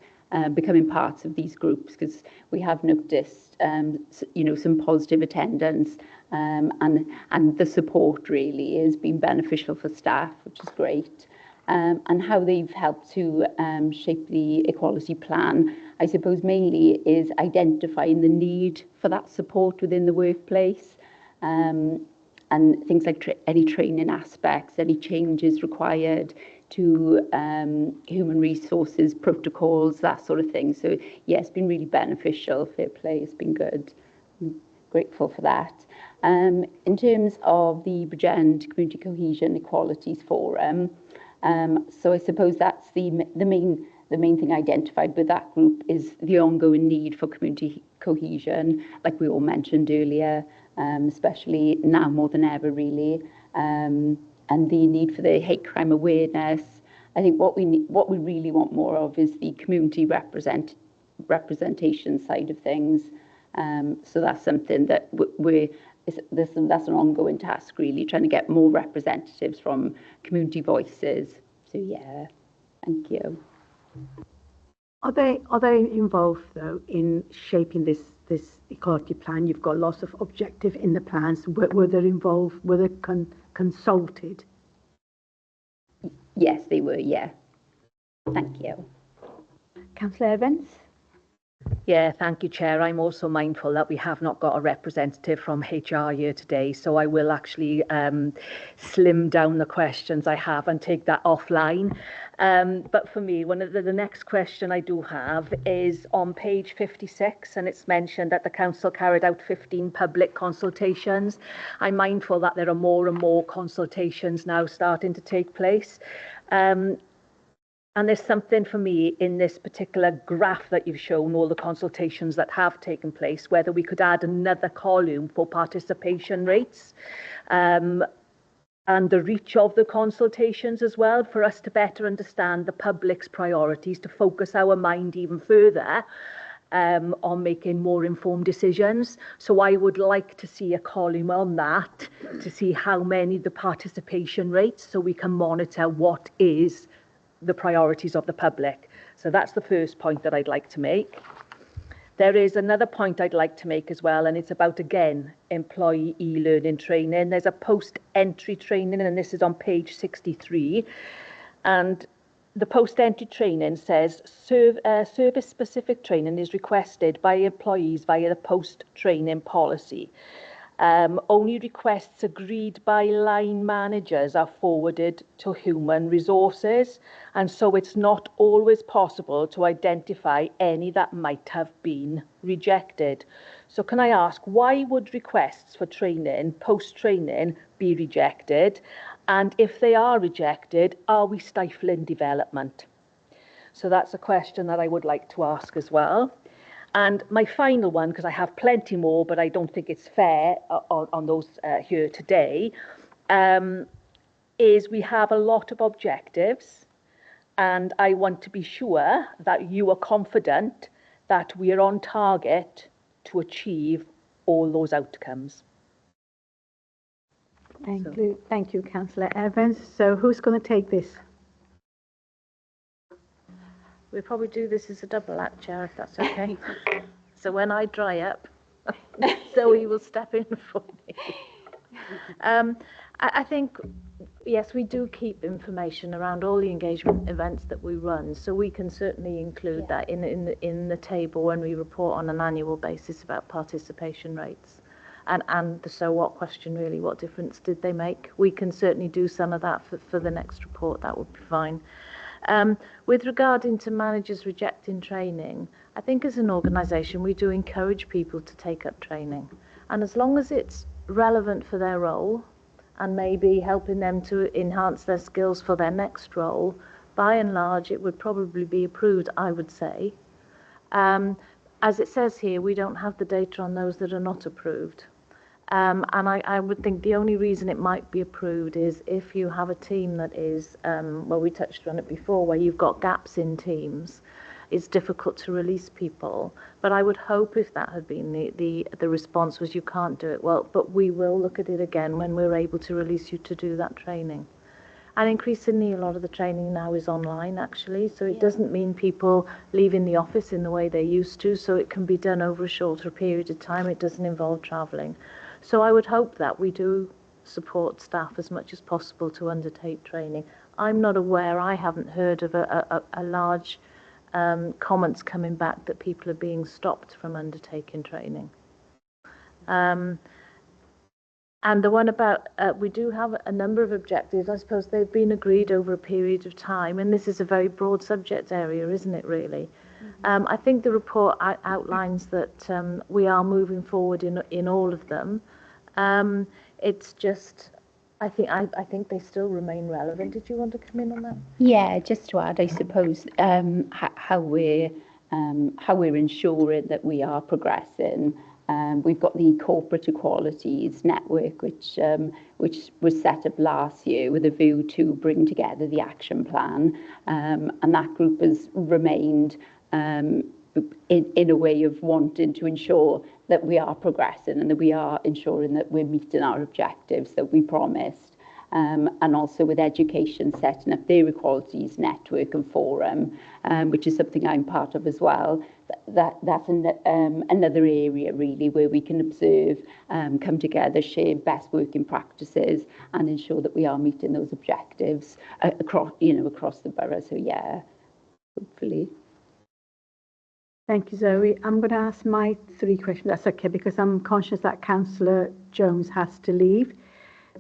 Speaker 5: becoming parts of these groups, because we have noticed, some positive attendance and the support really has been beneficial for staff, which is great. And how they've helped to shape the equality plan, I suppose mainly is identifying the need for that support within the workplace, and things like any training aspects, any changes required to human resources, protocols, that sort of thing. So yeah, it's been really beneficial. Fair play, it's been good. I'm grateful for that. In terms of the Bridgend Community Cohesion Equalities Forum, so I suppose that's the main thing identified with that group is the ongoing need for community cohesion, like we all mentioned earlier, especially now more than ever, really, and the need for the hate crime awareness. I think what we really want more of is the community representation side of things. So that's something that that's an ongoing task, really, trying to get more representatives from community voices. So yeah, thank you.
Speaker 2: Are they involved though in shaping this equality plan? You've got lots of objectives in the plans. Were they involved? Were they consulted?
Speaker 5: Yes, they were. Yeah. Thank you.
Speaker 2: Councillor Evans.
Speaker 8: Yeah, thank you, Chair. I'm also mindful that we have not got a representative from HR here today, so I will actually slim down the questions I have and take that offline. But for me, one of the next question I do have is on page 56, and it's mentioned that the Council carried out 15 public consultations. I'm mindful that there are more and more consultations now starting to take place. And there's something for me in this particular graph that you've shown, all the consultations that have taken place, whether we could add another column for participation rates and the reach of the consultations as well, for us to better understand the public's priorities, to focus our mind even further on making more informed decisions. So I would like to see a column on that to see how many the participation rates, so we can monitor what is the priorities of the public. So that's the first point that I'd like to make. There is another point I'd like to make as well, and it's about, again, employee e-learning training. There's a post-entry training, and this is on page 63. And the post-entry training says service-specific training is requested by employees via the post-training policy. Only requests agreed by line managers are forwarded to human resources, and so it's not always possible to identify any that might have been rejected. So can I ask, why would requests for training, post-training, be rejected? And if they are rejected, are we stifling development? So that's a question that I would like to ask as well. And my final one, because I have plenty more, but I don't think it's fair on those here today, is we have a lot of objectives, and I want to be sure that you are confident that we are on target to achieve all those outcomes.
Speaker 2: Thank you, Councillor Evans. So who's going to take this?
Speaker 8: We'll probably do this as a double act, Chair, if that's okay. So when I dry up, Zoe will step in for me. I think, yes, we do keep information around all the engagement events that we run, so we can certainly include that in the table when we report on an annual basis about participation rates. And the so what question, really, what difference did they make? We can certainly do some of that for the next report. That would be fine. With regarding to managers rejecting training, I think as an organisation we do encourage people to take up training, and as long as it's relevant for their role and maybe helping them to enhance their skills for their next role, by and large it would probably be approved, I would say. As it says here, we don't have the data on those that are not approved. And I would think the only reason it might be approved is if you have a team that is, well, we touched on it before, where you've got gaps in teams. it's difficult to release people. But I would hope if that had been the response was you can't do it, well, but we will look at it again when we're able to release you to do that training. And increasingly, a lot of the training now is online, actually, so it doesn't mean people leaving the office in the way they used to, so it can be done over a shorter period of time. It doesn't involve travelling. So I would hope that we do support staff as much as possible to undertake training. I'm not aware, I haven't heard of a large comments coming back that people are being stopped from undertaking training. And the one about, we do have a number of objectives. I suppose they've been agreed over a period of time, and this is a very broad subject area, isn't it, really? Mm-hmm. I think the report outlines that we are moving forward in all of them. It's just, I think they still remain relevant. Did you want to come in on that?
Speaker 5: Yeah, just to add, I suppose, how we're ensuring that we are progressing. We've got the Corporate Equalities Network, which was set up last year with a view to bring together the action plan, and that group has remained in a way of wanting to ensure that we are progressing and that we are ensuring that we're meeting our objectives that we promised. And also with education setting up their Equalities Network and Forum, which is something I'm part of as well. That's another area really where we can observe, come together, share best working practices, and ensure that we are meeting those objectives across the borough. So yeah, hopefully.
Speaker 2: Thank you, Zoe. I'm going to ask my 3 questions. That's okay, because I'm conscious that Councillor Jones has to leave.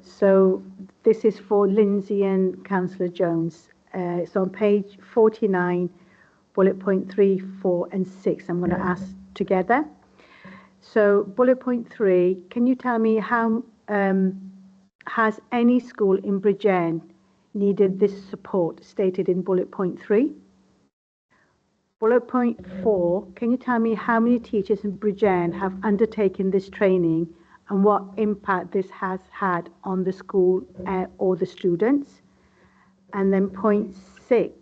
Speaker 2: So this is for Lindsay and Councillor Jones. It's on page 49, bullet point 3, 4 and 6. I'm going to ask together. So bullet point 3, can you tell me how has any school in Bridgend needed this support stated in bullet point 3? Bullet point 4, can you tell me how many teachers in Bridgend have undertaken this training and what impact this has had on the school or the students? And then point 6,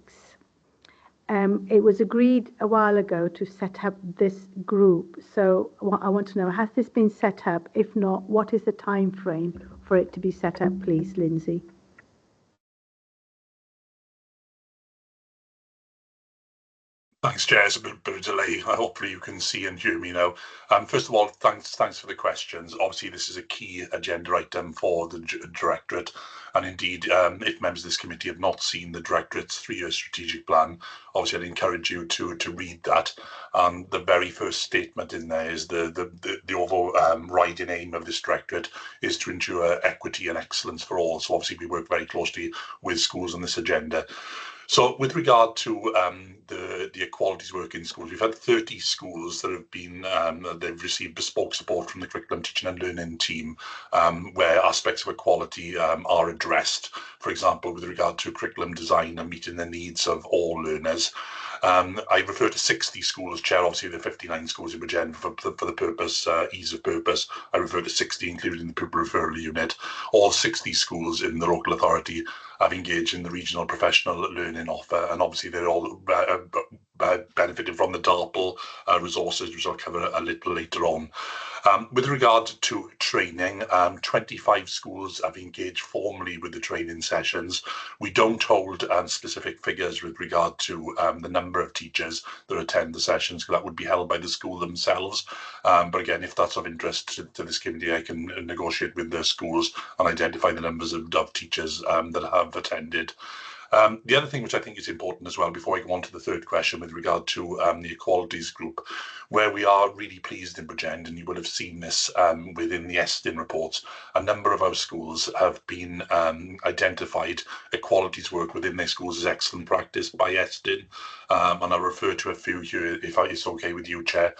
Speaker 2: it was agreed a while ago to set up this group. So I want to know, has this been set up? If not, what is the time frame for it to be set up, please, Lindsay?
Speaker 10: Thanks, Chair. It's a bit of a delay. Hopefully you can see and hear me now. First of all, thanks for the questions. Obviously, this is a key agenda item for the Directorate. And indeed, if members of this committee have not seen the Directorate's 3-year strategic plan, obviously I'd encourage you to read that. And the very first statement in there is the overriding aim of this Directorate is to ensure equity and excellence for all. So obviously we work very closely with schools on this agenda. So with regard to the equalities work in schools, we've had 30 schools that have been, they've received bespoke support from the curriculum teaching and learning team, where aspects of equality are addressed, for example, with regard to curriculum design and meeting the needs of all learners. I refer to 60 schools, Chair. Obviously there are 59 schools in Bridgend for the purpose, ease of purpose. I refer to 60, including the pupil referral unit. All 60 schools in the local authority have engaged in the regional professional learning offer, and obviously they're all benefiting from the DARPL resources, which I'll cover a little later on. With regard to training, 25 schools have engaged formally with the training sessions. We don't hold specific figures with regard to the number of teachers that attend the sessions, because that would be held by the school themselves. But again, if that's of interest to this committee, I can negotiate with the schools and identify the numbers of teachers that have attended. The other thing which I think is important as well, before I go on to the third question with regard to the equalities group, where we are really pleased in Bridgend, and you will have seen this within the Estin reports, a number of our schools have been identified equalities work within their schools as excellent practice by Estin, and I'll refer to a few here if it's okay with you, Chair,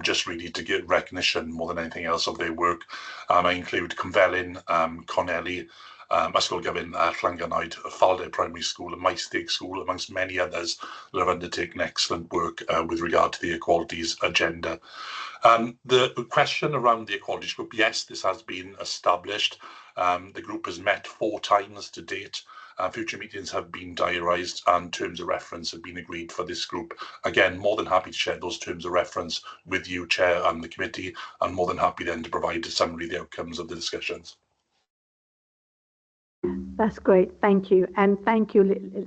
Speaker 10: just really to get recognition more than anything else of their work. I include Cynfelyn, Connelly, Ysgol Gyfun Llangynoed, Falde Primary School and Maesteg School, amongst many others that have undertaken excellent work with regard to the equalities agenda. The question around the equalities group, yes, this has been established. The group has met 4 times to date. Future meetings have been diarised and terms of reference have been agreed for this group. Again, more than happy to share those terms of reference with you, Chair, and the committee, and more than happy then to provide a summary of the outcomes of the discussions.
Speaker 2: That's great. Thank you. And thank you,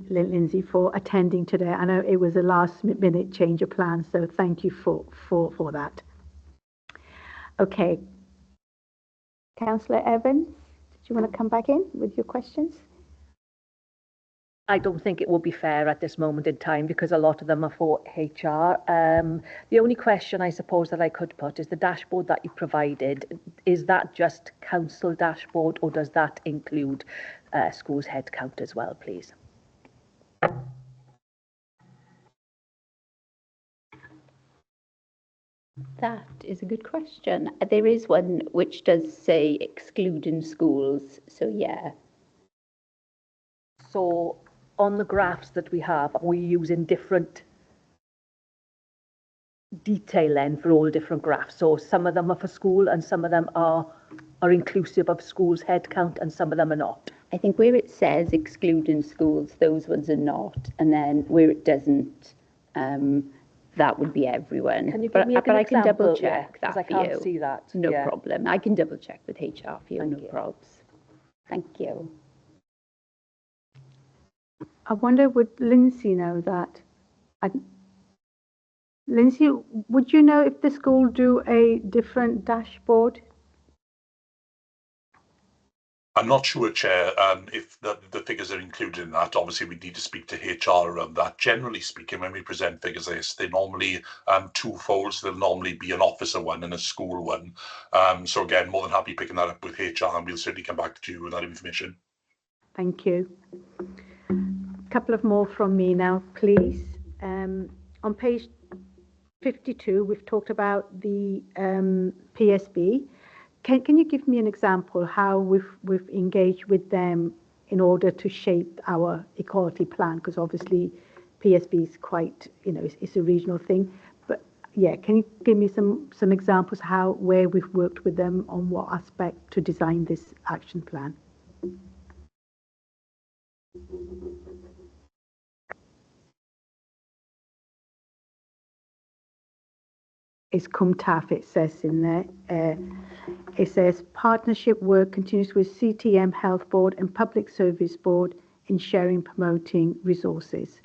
Speaker 2: Lindsay, for attending today. I know it was a last minute change of plans, so thank you for that. Okay. Councillor Evans, did you want to come back in with your questions?
Speaker 8: I don't think it would be fair at this moment in time because a lot of them are for HR. The only question I suppose that I could put is the dashboard that you provided. Is that just council dashboard or does that include schools headcount as well, please?
Speaker 5: That is a good question. There is one which does say excluding schools, so yeah.
Speaker 8: So on the graphs that we have, are we using different detail then for all different graphs? So some of them are for school and some of them are inclusive of schools headcount and some of them are not.
Speaker 5: I think where it says excluding schools, those ones are not. And then where it doesn't, that would be everyone.
Speaker 8: Can you give me an
Speaker 5: example?
Speaker 8: I can
Speaker 5: double check that
Speaker 8: I
Speaker 5: for
Speaker 8: can't
Speaker 5: you.
Speaker 8: See that.
Speaker 5: No problem. I can double check with HR for you.
Speaker 8: Thank
Speaker 5: no
Speaker 8: you.
Speaker 5: probs. Thank you.
Speaker 2: I wonder, would Lindsay know that? Lindsay, would you know if the school do a different dashboard?
Speaker 10: I'm not sure, Chair, if the figures are included in that. Obviously, we need to speak to HR around that. Generally speaking, when we present figures like this, they're normally twofold. So there'll normally be an officer one and a school one. So again, more than happy picking that up with HR, and we'll certainly come back to you with that information.
Speaker 2: Thank you. A couple of more from me now, please. On page 52, we've talked about the PSB. Can you give me an example how we've engaged with them in order to shape our equality plan? Because obviously PSB is quite, it's a regional thing. But yeah, can you give me some examples where we've worked with them on what aspect to design this action plan? It's CUMTAF, it says in there. It says partnership work continues with CTM Health Board and Public Service Board in sharing, promoting resources.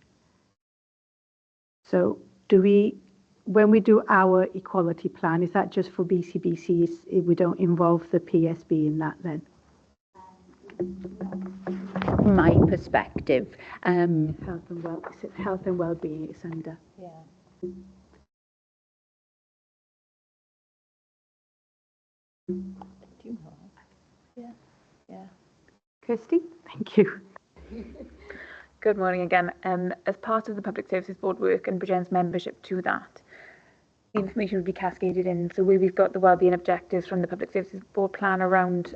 Speaker 2: So when we do our equality plan, is that just for BCBC? We don't involve the PSB in that then?
Speaker 5: My perspective.
Speaker 2: Health and well-being is under.
Speaker 8: Yeah. Do you know? Yeah.
Speaker 2: Kirsty, thank you.
Speaker 6: Good morning again. As part of the Public Services Board work and Bridgen's membership to that, the information would be cascaded in. So where we've got the wellbeing objectives from the Public Services Board plan around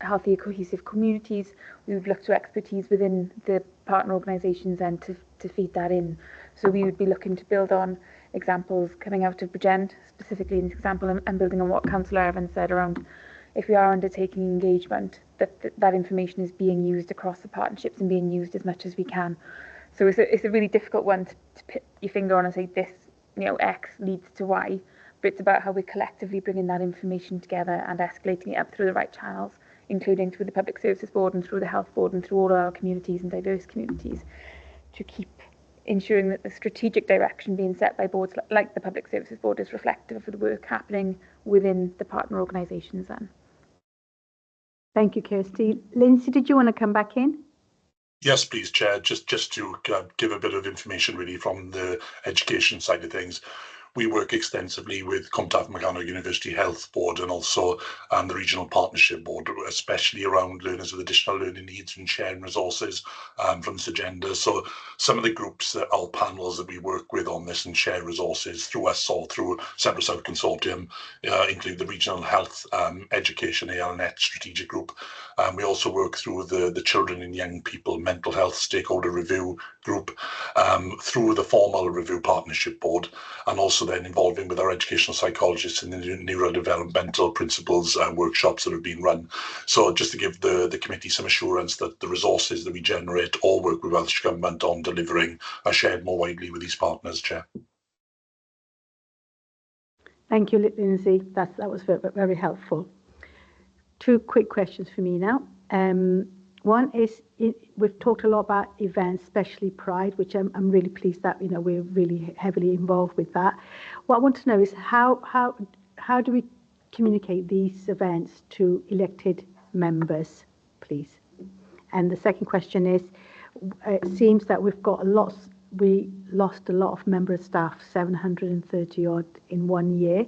Speaker 6: healthy, cohesive communities, we would look to expertise within the partner organisations and to feed that in. So we would be looking to build on examples coming out of Bridgen, specifically an example, and building on what Councillor Evans said around if we are undertaking engagement, that information is being used across the partnerships and being used as much as we can. So it's a really difficult one to put your finger on and say this, X leads to Y, but it's about how we're collectively bringing that information together and escalating it up through the right channels, including through the Public Services Board and through the Health Board and through all our communities and diverse communities, to keep ensuring that the strategic direction being set by boards like the Public Services Board is reflective of the work happening within the partner organisations then.
Speaker 2: Thank you, Kirsty. Lindsay, did you want to come back in?
Speaker 10: Yes, please, Chair. Just to give a bit of information really from the education side of things. We work extensively with CUMTAF Magano University Health Board and also the Regional Partnership Board, especially around learners with additional learning needs and sharing resources from this agenda. So some of the groups, our panels that we work with on this and share resources through us or through Central South Consortium include the Regional Health Education ALNet Strategic Group. We also work through the Children and Young People Mental Health Stakeholder Review Group, through the Formal Review Partnership Board, and also then involving with our educational psychologists in the neurodevelopmental principles workshops that have been run. So just to give the committee some assurance that the resources that we generate all work with Welsh Government on delivering are shared more widely with these partners, Chair.
Speaker 2: Thank you, Lindsay. That was very, very helpful. Two quick questions for me now. One is, we've talked a lot about events, especially Pride, which I'm really pleased that we're really heavily involved with that. What I want to know is how do we communicate these events to elected members, please? And the second question is, it seems that we lost a lot of member of staff, 730 odd in 1 year.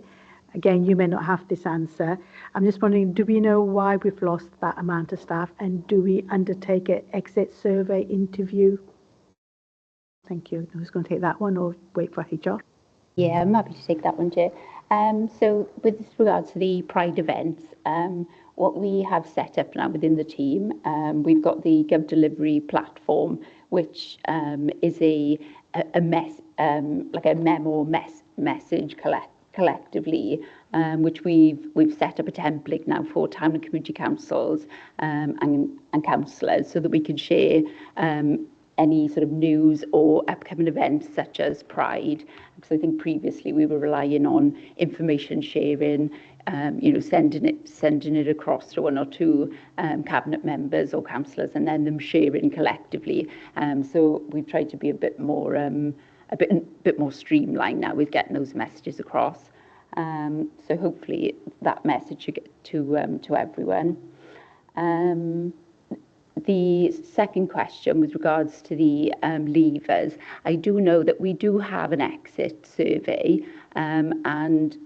Speaker 2: Again, you may not have this answer. I'm just wondering, do we know why we've lost that amount of staff, and do we undertake an exit survey interview? Thank you. Who's going to take that one, or wait for HR?
Speaker 5: Yeah, I'm happy to take that one, Chair. So with regards to the Pride events, what we have set up now within the team, we've got the Gov Delivery platform, which is a message collectively, which we've set up a template now for town and community councils and councillors, so that we can share any sort of news or upcoming events such as Pride. Because I think previously we were relying on information sharing, sending it across to one or two cabinet members or councillors, and then them sharing collectively. So we've tried to be a bit more streamlined now with getting those messages across. So hopefully that message should get to everyone. The second question with regards to the leavers, I do know that we do have an exit survey, and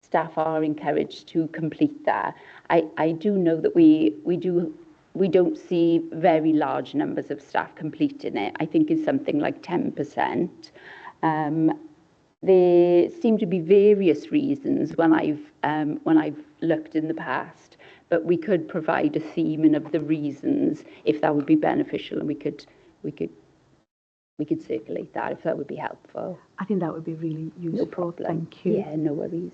Speaker 5: staff are encouraged to complete that. I do know that we don't see very large numbers of staff completing it. I think it's something like 10%. There seem to be various reasons when I've looked in the past, but we could provide a theming of the reasons if that would be beneficial, and we could circulate that if that would be helpful.
Speaker 2: I think that would be really useful.
Speaker 5: No problem.
Speaker 2: Thank you.
Speaker 5: Yeah, no worries.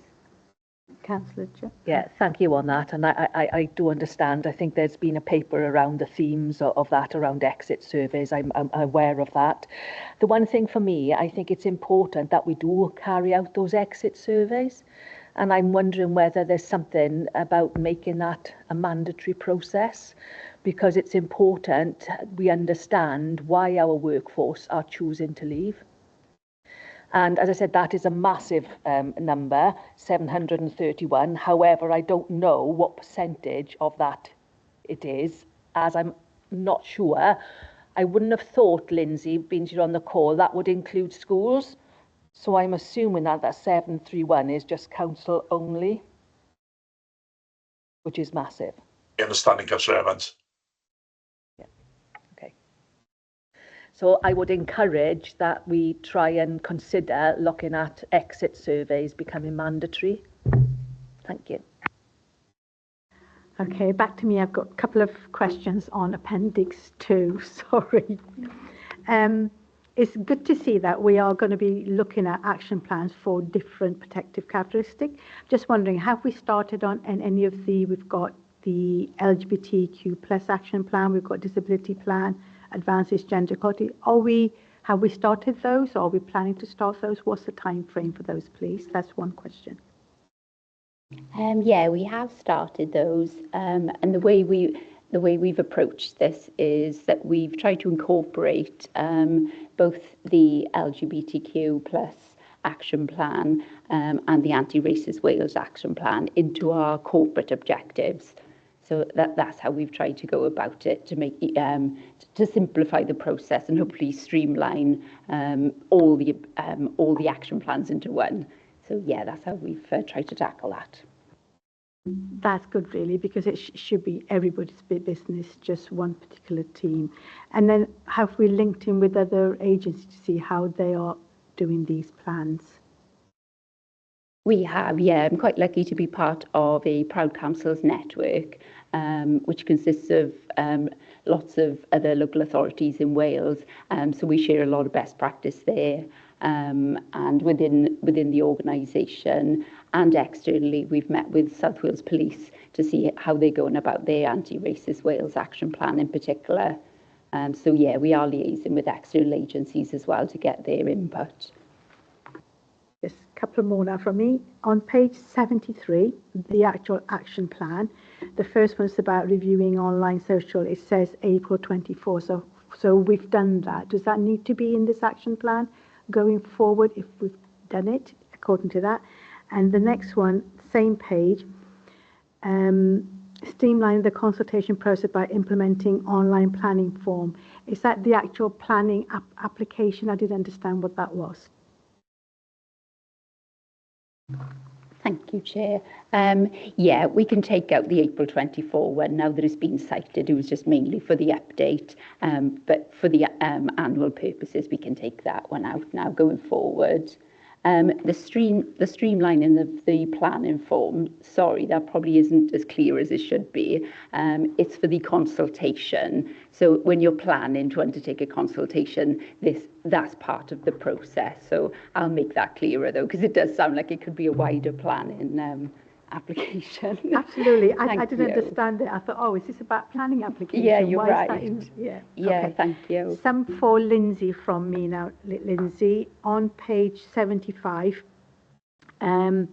Speaker 2: Councillor.
Speaker 8: Yeah, thank you on that. And I do understand. I think there's been a paper around the themes of that around exit surveys. I'm aware of that. The one thing for me, I think it's important that we do carry out those exit surveys. And I'm wondering whether there's something about making that a mandatory process, because it's important we understand why our workforce are choosing to leave. And as I said, that is a massive number, 731. However, I don't know what percentage of that it is, as I'm not sure. I wouldn't have thought, Lindsay, being here on the call, that would include schools. So I'm assuming that 731 is just council only, which is massive.
Speaker 10: Understanding, Councillor Evans.
Speaker 8: Yeah. Okay. So I would encourage that we try and consider looking at exit surveys becoming mandatory. Thank you.
Speaker 2: Okay, back to me. I've got a couple of questions on Appendix 2. Sorry. It's good to see that we are going to be looking at action plans for different protective characteristics. Just wondering, have we started on any of we've got the LGBTQ plus action plan, we've got disability plan, advances gender equality. Have we started those, or are we planning to start those? What's the time frame for those, please? That's one question.
Speaker 5: Yeah, we have started those, and the way we've approached this is that we've tried to incorporate both the LGBTQ plus action plan and the Anti-Racist Wales action plan into our corporate objectives. So that's how we've tried to go about it, to make to simplify the process and hopefully streamline all the action plans into one. So yeah, that's how we've tried to tackle that.
Speaker 2: That's good, really, because it should be everybody's business, just one particular team. And then have we linked in with other agencies to see how they are doing these plans?
Speaker 5: We have, yeah. I'm quite lucky to be part of a Proud Councils network, which consists of lots of other local authorities in Wales. So we share a lot of best practice there. and within the organisation and externally, we've met with South Wales Police to see how they're going about their anti-racist Wales action plan in particular. So yeah, we are liaising with external agencies as well to get their input.
Speaker 2: Just a couple more now from me. On page 73, the actual action plan, the first one's about reviewing online social. It says April 24. So we've done that. Does that need to be in this action plan going forward if we've done it according to that? And the next one, same page, streamline the consultation process by implementing online planning form. Is that the actual planning application? I didn't understand what that was.
Speaker 5: Thank you, Chair. Yeah, we can take out the April 24 one now that it's been cited. It was just mainly for the update, but for the annual purposes, we can take that one out now going forward. The streamlining of the planning form, sorry, that probably isn't as clear as it should be. It's for the consultation. So when you're planning to undertake a consultation, that's part of the process. So I'll make that clearer though, because it does sound like it could be a wider planning application.
Speaker 2: Absolutely. I didn't understand it. I thought, oh, is this about planning application?
Speaker 5: Yeah, you're right.
Speaker 2: Yeah,
Speaker 5: okay. Thank you.
Speaker 2: Some for Lindsay from me now. Lindsay, on page 75, I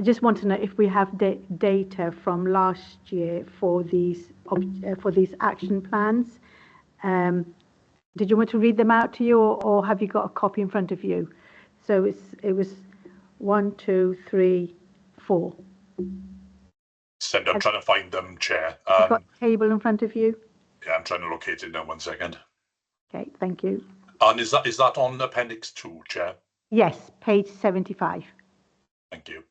Speaker 2: just want to know if we have data from last year for these action plans. Did you want to read them out to you, or have you got a copy in front of you? So it was 1, 2, 3, 4.
Speaker 10: I'm trying to find them, Chair.
Speaker 2: You've got a table in front of you?
Speaker 10: Yeah, I'm trying to locate it now, 1 second.
Speaker 2: Okay, thank you.
Speaker 10: And is that on Appendix 2, Chair?
Speaker 2: Yes, page 75.
Speaker 10: Thank you.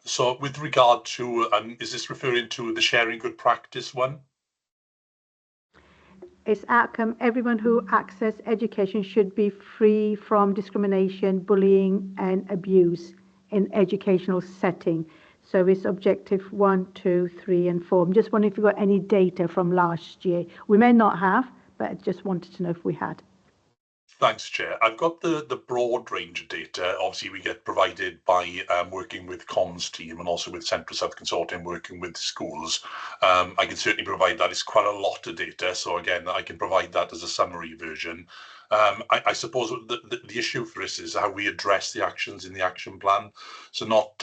Speaker 10: So with regard to, is this referring to the sharing good practice one?
Speaker 2: Its outcome, everyone who access education should be free from discrimination, bullying and abuse in educational setting. So it's objective 1, 2, 3 and 4. I'm just wondering if you've got any data from last year. We may not have, but I just wanted to know if we had.
Speaker 10: Thanks, Chair. I've got the broad range of data. Obviously, we get provided by working with comms team and also with Central South Consortium working with schools. I can certainly provide that. It's quite a lot of data. So again, I can provide that as a summary version. I suppose the issue for us is how we address the actions in the action plan. So not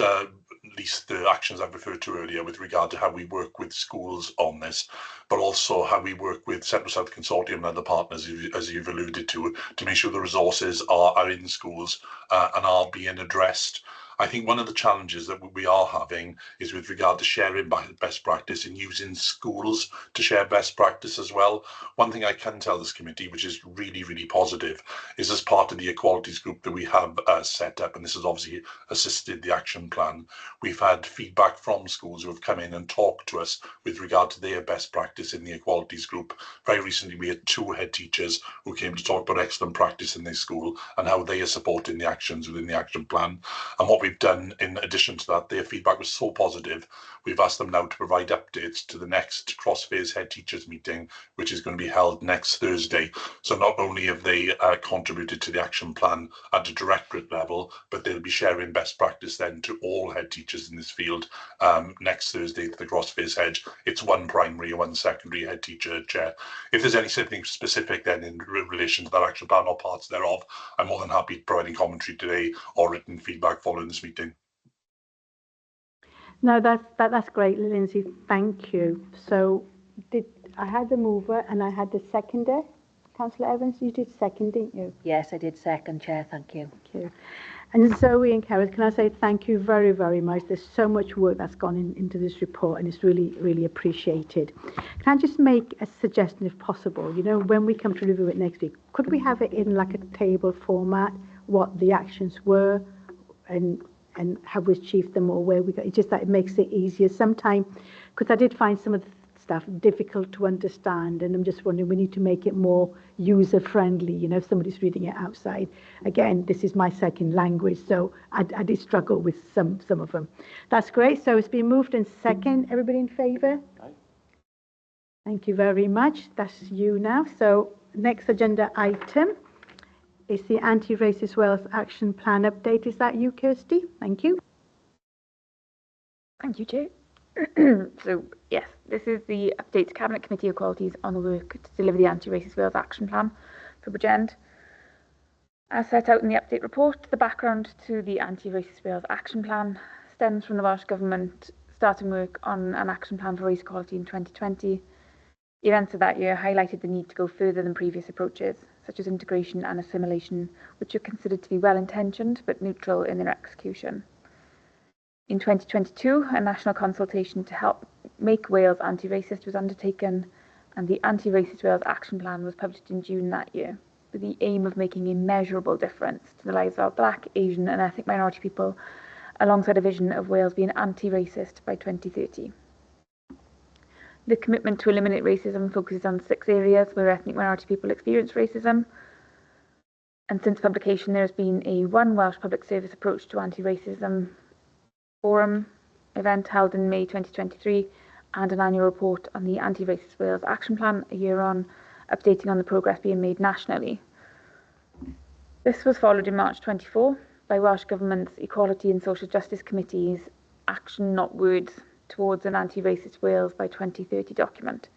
Speaker 10: least the actions I've referred to earlier with regard to how we work with schools on this, but also how we work with Central South Consortium and other partners, as you've alluded to make sure the resources are in schools and are being addressed. I think one of the challenges that we are having is with regard to sharing best practice and using schools to share best practice as well. One thing I can tell this committee, which is really, really positive, is as part of the Equalities group that we have set up, and this has obviously assisted the action plan, we've had feedback from schools who have come in and talked to us with regard to their best practice in the Equalities group. Very recently, we had 2 head teachers who came to talk about excellent practice in their school and how they are supporting the actions within the action plan. And what we've done in addition to that, their feedback was so positive, we've asked them now to provide updates to the next cross-phase head teachers meeting, which is going to be held next Thursday. So not only have they contributed to the action plan at a directorate level, but they'll be sharing best practice then to all head teachers in this field next Thursday to the cross-phase hedge. It's 1 primary and 1 secondary head teacher, Chair. If there's anything specific then in relation to that action plan or parts thereof, I'm more than happy providing commentary today or written feedback following this meeting.
Speaker 2: No, that's great, Lindsay. Thank you. So I had the mover and I had the seconder. Councillor Evans, you did second, didn't you?
Speaker 8: Yes, I did second, Chair. Thank you.
Speaker 2: Thank you. And Zoe and Carol, can I say thank you very, very much. There's so much work that's gone into this report and it's really, really appreciated. Can I just make a suggestion if possible? You know, when we come to review it next week, could we have it in like a table format, what the actions were and have we achieved them or where we got? It's just that it makes it easier. Sometimes, because I did find some of the stuff difficult to understand, and I'm just wondering, we need to make it more user-friendly, you know, if somebody's reading it outside. Again, this is my second language, so I did struggle with some of them. That's great. So it's been moved and second. Everybody in favour? Thank you very much. That's you now. So next agenda item is the Anti-Racist Wales Action Plan update. Is that you, Kirsty? Thank you.
Speaker 6: Thank you, Chair. So, yes, this is the update to Cabinet Committee Equalities on the work to deliver the Anti-Racist Wales Action Plan for Bridgend. As set out in the update report, the background to the Anti-Racist Wales Action Plan stems from the Welsh Government starting work on an action plan for race equality in 2020. Events of that year highlighted the need to go further than previous approaches, such as integration and assimilation, which are considered to be well-intentioned but neutral in their execution. In 2022, a national consultation to help make Wales anti-racist was undertaken, and the Anti-Racist Wales Action Plan was published in June that year, with the aim of making a measurable difference to the lives of Black, Asian and ethnic minority people, alongside a vision of Wales being anti-racist by 2030. The commitment to eliminate racism focuses on 6 areas where ethnic minority people experience racism. And since publication, there has been a One Welsh Public Service Approach to Anti-Racism Forum event held in May 2023, and an annual report on the Anti-Racist Wales Action Plan a year on, updating on the progress being made nationally. This was followed in March 24 by Welsh Government's Equality and Social Justice Committee's Action Not Words towards an Anti-Racist Wales by 2030 document.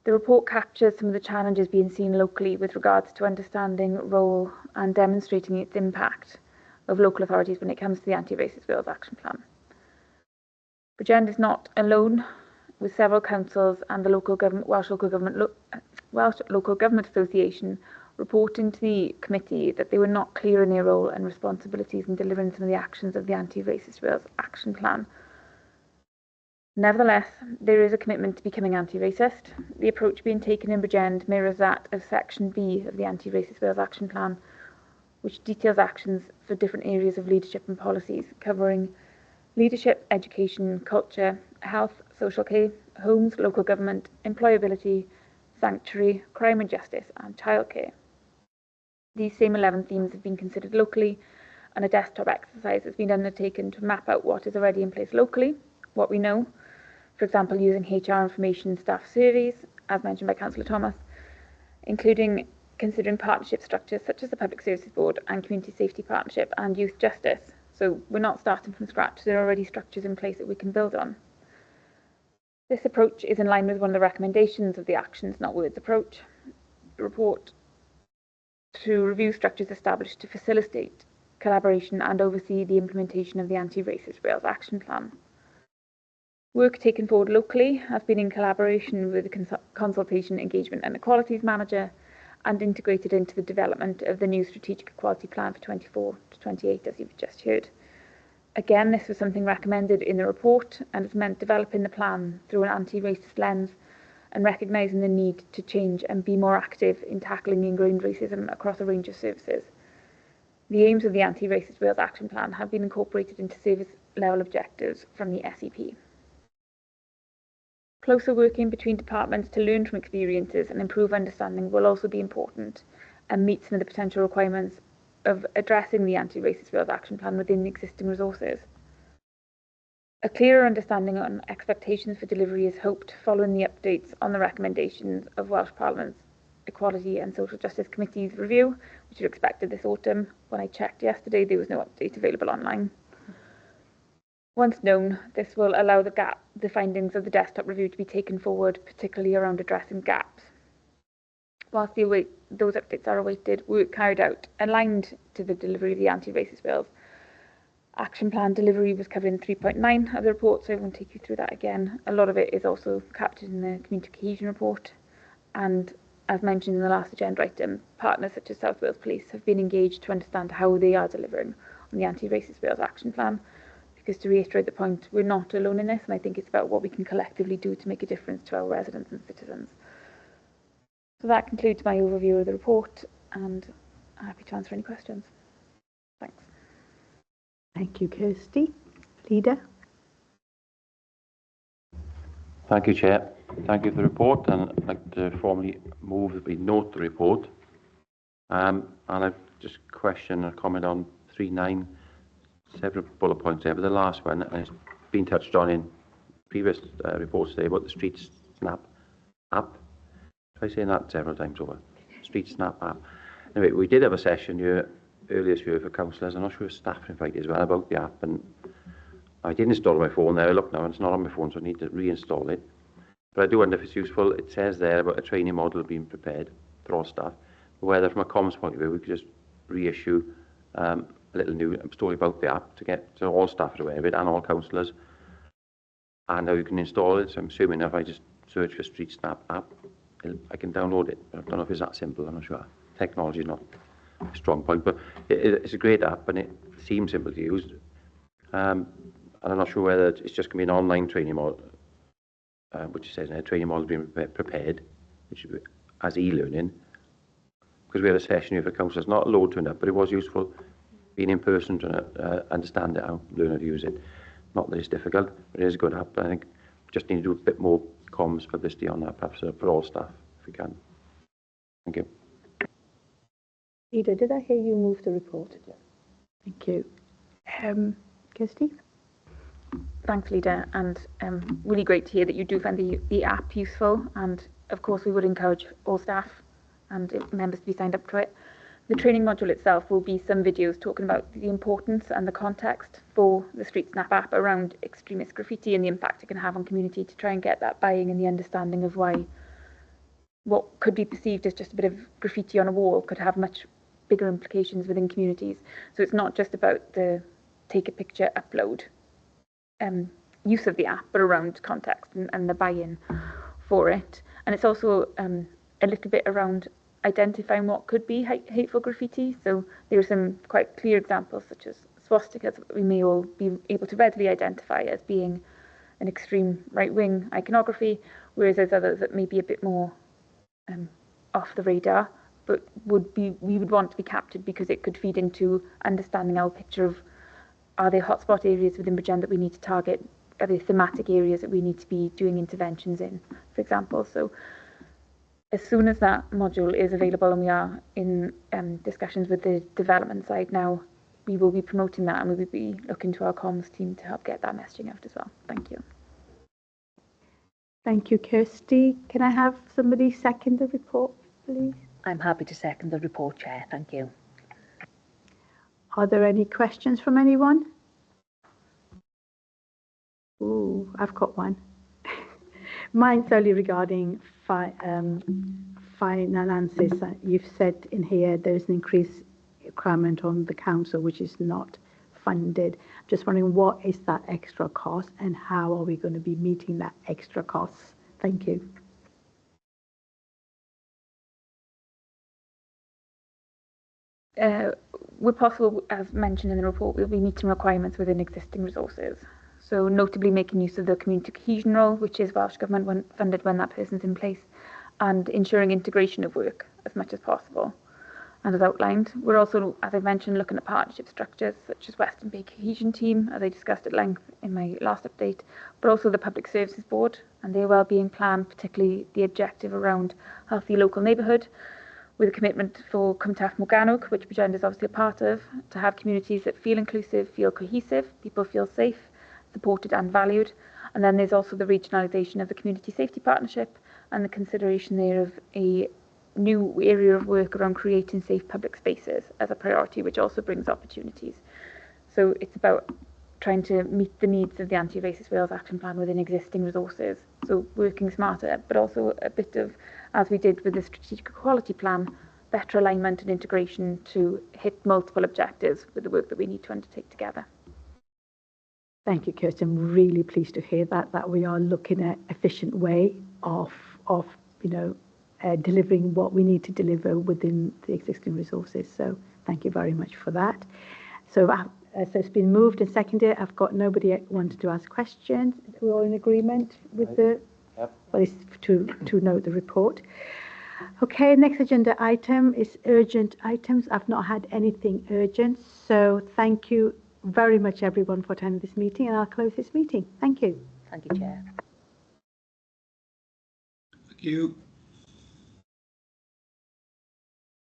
Speaker 6: The report captures some of the challenges being seen locally with regards to understanding, role and demonstrating its impact of local authorities when it comes to the Anti-Racist Wales Action Plan. Bridgend is not alone, with several councils and the Welsh Local Government Association reporting to the committee that they were not clear in their role and responsibilities in delivering some of the actions of the Anti-Racist Wales Action Plan. Nevertheless, there is a commitment to becoming anti-racist. The approach being taken in Bridgend mirrors that of Section B of the Anti-Racist Wales Action Plan, which details actions for different areas of leadership and policies, covering leadership, education, culture, health, social care, homes, local government, employability, sanctuary, crime and justice, and childcare. These same 11 themes have been considered locally, and a desktop exercise has been undertaken to map out what is already in place locally, what we know, for example, using HR information staff surveys, as mentioned by Councillor Thomas, including considering partnership structures such as the Public Services Board and Community Safety Partnership and Youth Justice. So we're not starting from scratch, there are already structures in place that we can build on. This approach is in line with one of the recommendations of the Actions Not Words approach. The report to review structures established to facilitate collaboration and oversee the implementation of the Anti-Racist Wales Action Plan. Work taken forward locally has been in collaboration with the Consultation, Engagement and Equalities Manager and integrated into the development of the new Strategic Equality Plan for 24 to 28, as you've just heard. Again, this was something recommended in the report and has meant developing the plan through an anti-racist lens and recognising the need to change and be more active in tackling ingrained racism across a range of services. The aims of the Anti-Racist Wales Action Plan have been incorporated into service level objectives from the SEP. Closer working between departments to learn from experiences and improve understanding will also be important and meet some of the potential requirements of addressing the Anti-Racist Wales Action Plan within the existing resources. A clearer understanding on expectations for delivery is hoped following the updates on the recommendations of Welsh Parliament's Equality and Social Justice Committee's review, which are expected this autumn. When I checked yesterday, there was no update available online. Once known, this will allow the findings of the desktop review to be taken forward, particularly around addressing gaps. Whilst those updates are awaited, work carried out aligned to the delivery of the Anti-Racist Wales Action Plan delivery was covered in 3.9 of the report, so I won't take you through that again. A lot of it is also captured in the Community Cohesion report, and as mentioned in the last agenda item, partners such as South Wales Police have been engaged to understand how they are delivering on the Anti-Racist Wales Action Plan. Because to reiterate the point, we're not alone in this, and I think it's about what we can collectively do to make a difference to our residents and citizens. So that concludes my overview of the report, and I'm happy to answer any questions. Thanks.
Speaker 2: Thank you, Kirsty. Leader.
Speaker 7: Thank you, Chair. Thank you for the report, and I'd like to formally move that we note the report. And I've just question or comment on 3.9. Several bullet points there, but the last one, and it's been touched on in previous reports today about the Street Snap app. Try saying that several times over. Street Snap app. Anyway, we did have a session here earlier this year for councillors. I'm not sure if staff are invited as well about the app. And I did install my phone there. I look now and it's not on my phone, so I need to reinstall it. But I do wonder if it's useful. It says there about a training model being prepared for all staff. But whether from a comms point of view, we could just reissue a little new story about the app to get so all staff are aware of it and all councillors. And now you can install it. So I'm assuming if I just search for Street Snap app, I can download it. But I don't know if it's that simple. I'm not sure. Technology is not a strong point, but it's a great app and it seems simple to use. And I'm not sure whether it's just going to be an online training model, which says a training model being prepared, which is as e-learning. Because we had a session here for councillors, not a load turned up, but it was useful being in person to understand it, how learn how to use it. Not that it's difficult, but it is a good app. I think we just need to do a bit more comms publicity on that, perhaps for all staff, if we can. Thank you.
Speaker 2: Ida, did I hear you move the report? Thank you. Kirsty?
Speaker 6: Thanks, Leader, and really great to hear that you do find the app useful. And of course, we would encourage all staff and members to be signed up to it. The training module itself will be some videos talking about the importance and the context for the Street Snap app around extremist graffiti and the impact it can have on community, to try and get that buy-in and the understanding of why what could be perceived as just a bit of graffiti on a wall could have much bigger implications within communities. So it's not just about the take a picture, upload use of the app, but around context and the buy-in for it. And it's also a little bit around identifying what could be hateful graffiti. So there are some quite clear examples, such as swastikas, that we may all be able to readily identify as being an extreme right-wing iconography, whereas there's others that may be a bit more off the radar, but we would want to be captured because it could feed into understanding our picture of, are there hotspot areas within Bridgend that we need to target? Are there thematic areas that we need to be doing interventions in, for example? So as soon as that module is available, and we are in discussions with the development side now, we will be promoting that, and we will be looking to our comms team to help get that messaging out as well. Thank you.
Speaker 2: Thank you, Kirsty. Can I have somebody second the report, please?
Speaker 8: I'm happy to second the report, Chair. Thank you.
Speaker 2: Are there any questions from anyone? Ooh, I've got one. Mine's only regarding finances. You've said in here there's an increased requirement on the council which is not funded. Just wondering, what is that extra cost and how are we going to be meeting that extra cost? Thank you.
Speaker 6: Where possible, as mentioned in the report, we'll be meeting requirements within existing resources. So notably making use of the community cohesion role, which is Welsh Government funded when that person's in place, and ensuring integration of work as much as possible. And as outlined, we're also, as I mentioned, looking at partnership structures such as Western Bay Cohesion Team, as I discussed at length in my last update, but also the Public Services Board and their wellbeing plan, particularly the objective around healthy local neighbourhood, with a commitment for Cwmtaf Morgannwg, which Bridgend is obviously a part of, to have communities that feel inclusive, feel cohesive, people feel safe, supported and valued. And then there's also the regionalisation of the Community Safety Partnership and the consideration there of a new area of work around creating safe public spaces as a priority, which also brings opportunities. So it's about trying to meet the needs of the Anti-Racist Wales Action Plan within existing resources. So working smarter, but also a bit of, as we did with the Strategic Equality Plan, better alignment and integration to hit multiple objectives with the work that we need to undertake together.
Speaker 2: Thank you, Kirsty. I'm really pleased to hear that we are looking at efficient way of delivering what we need to deliver within the existing resources. So thank you very much for that. So it's been moved and seconded. I've got nobody wanted to ask questions. We're all in agreement with the. Yep. Well, it's to note the report. Okay, next agenda item is urgent items. I've not had anything urgent, so thank you very much everyone for attending this meeting, and I'll close this meeting. Thank you.
Speaker 8: Thank you, Chair.
Speaker 3: Thank you.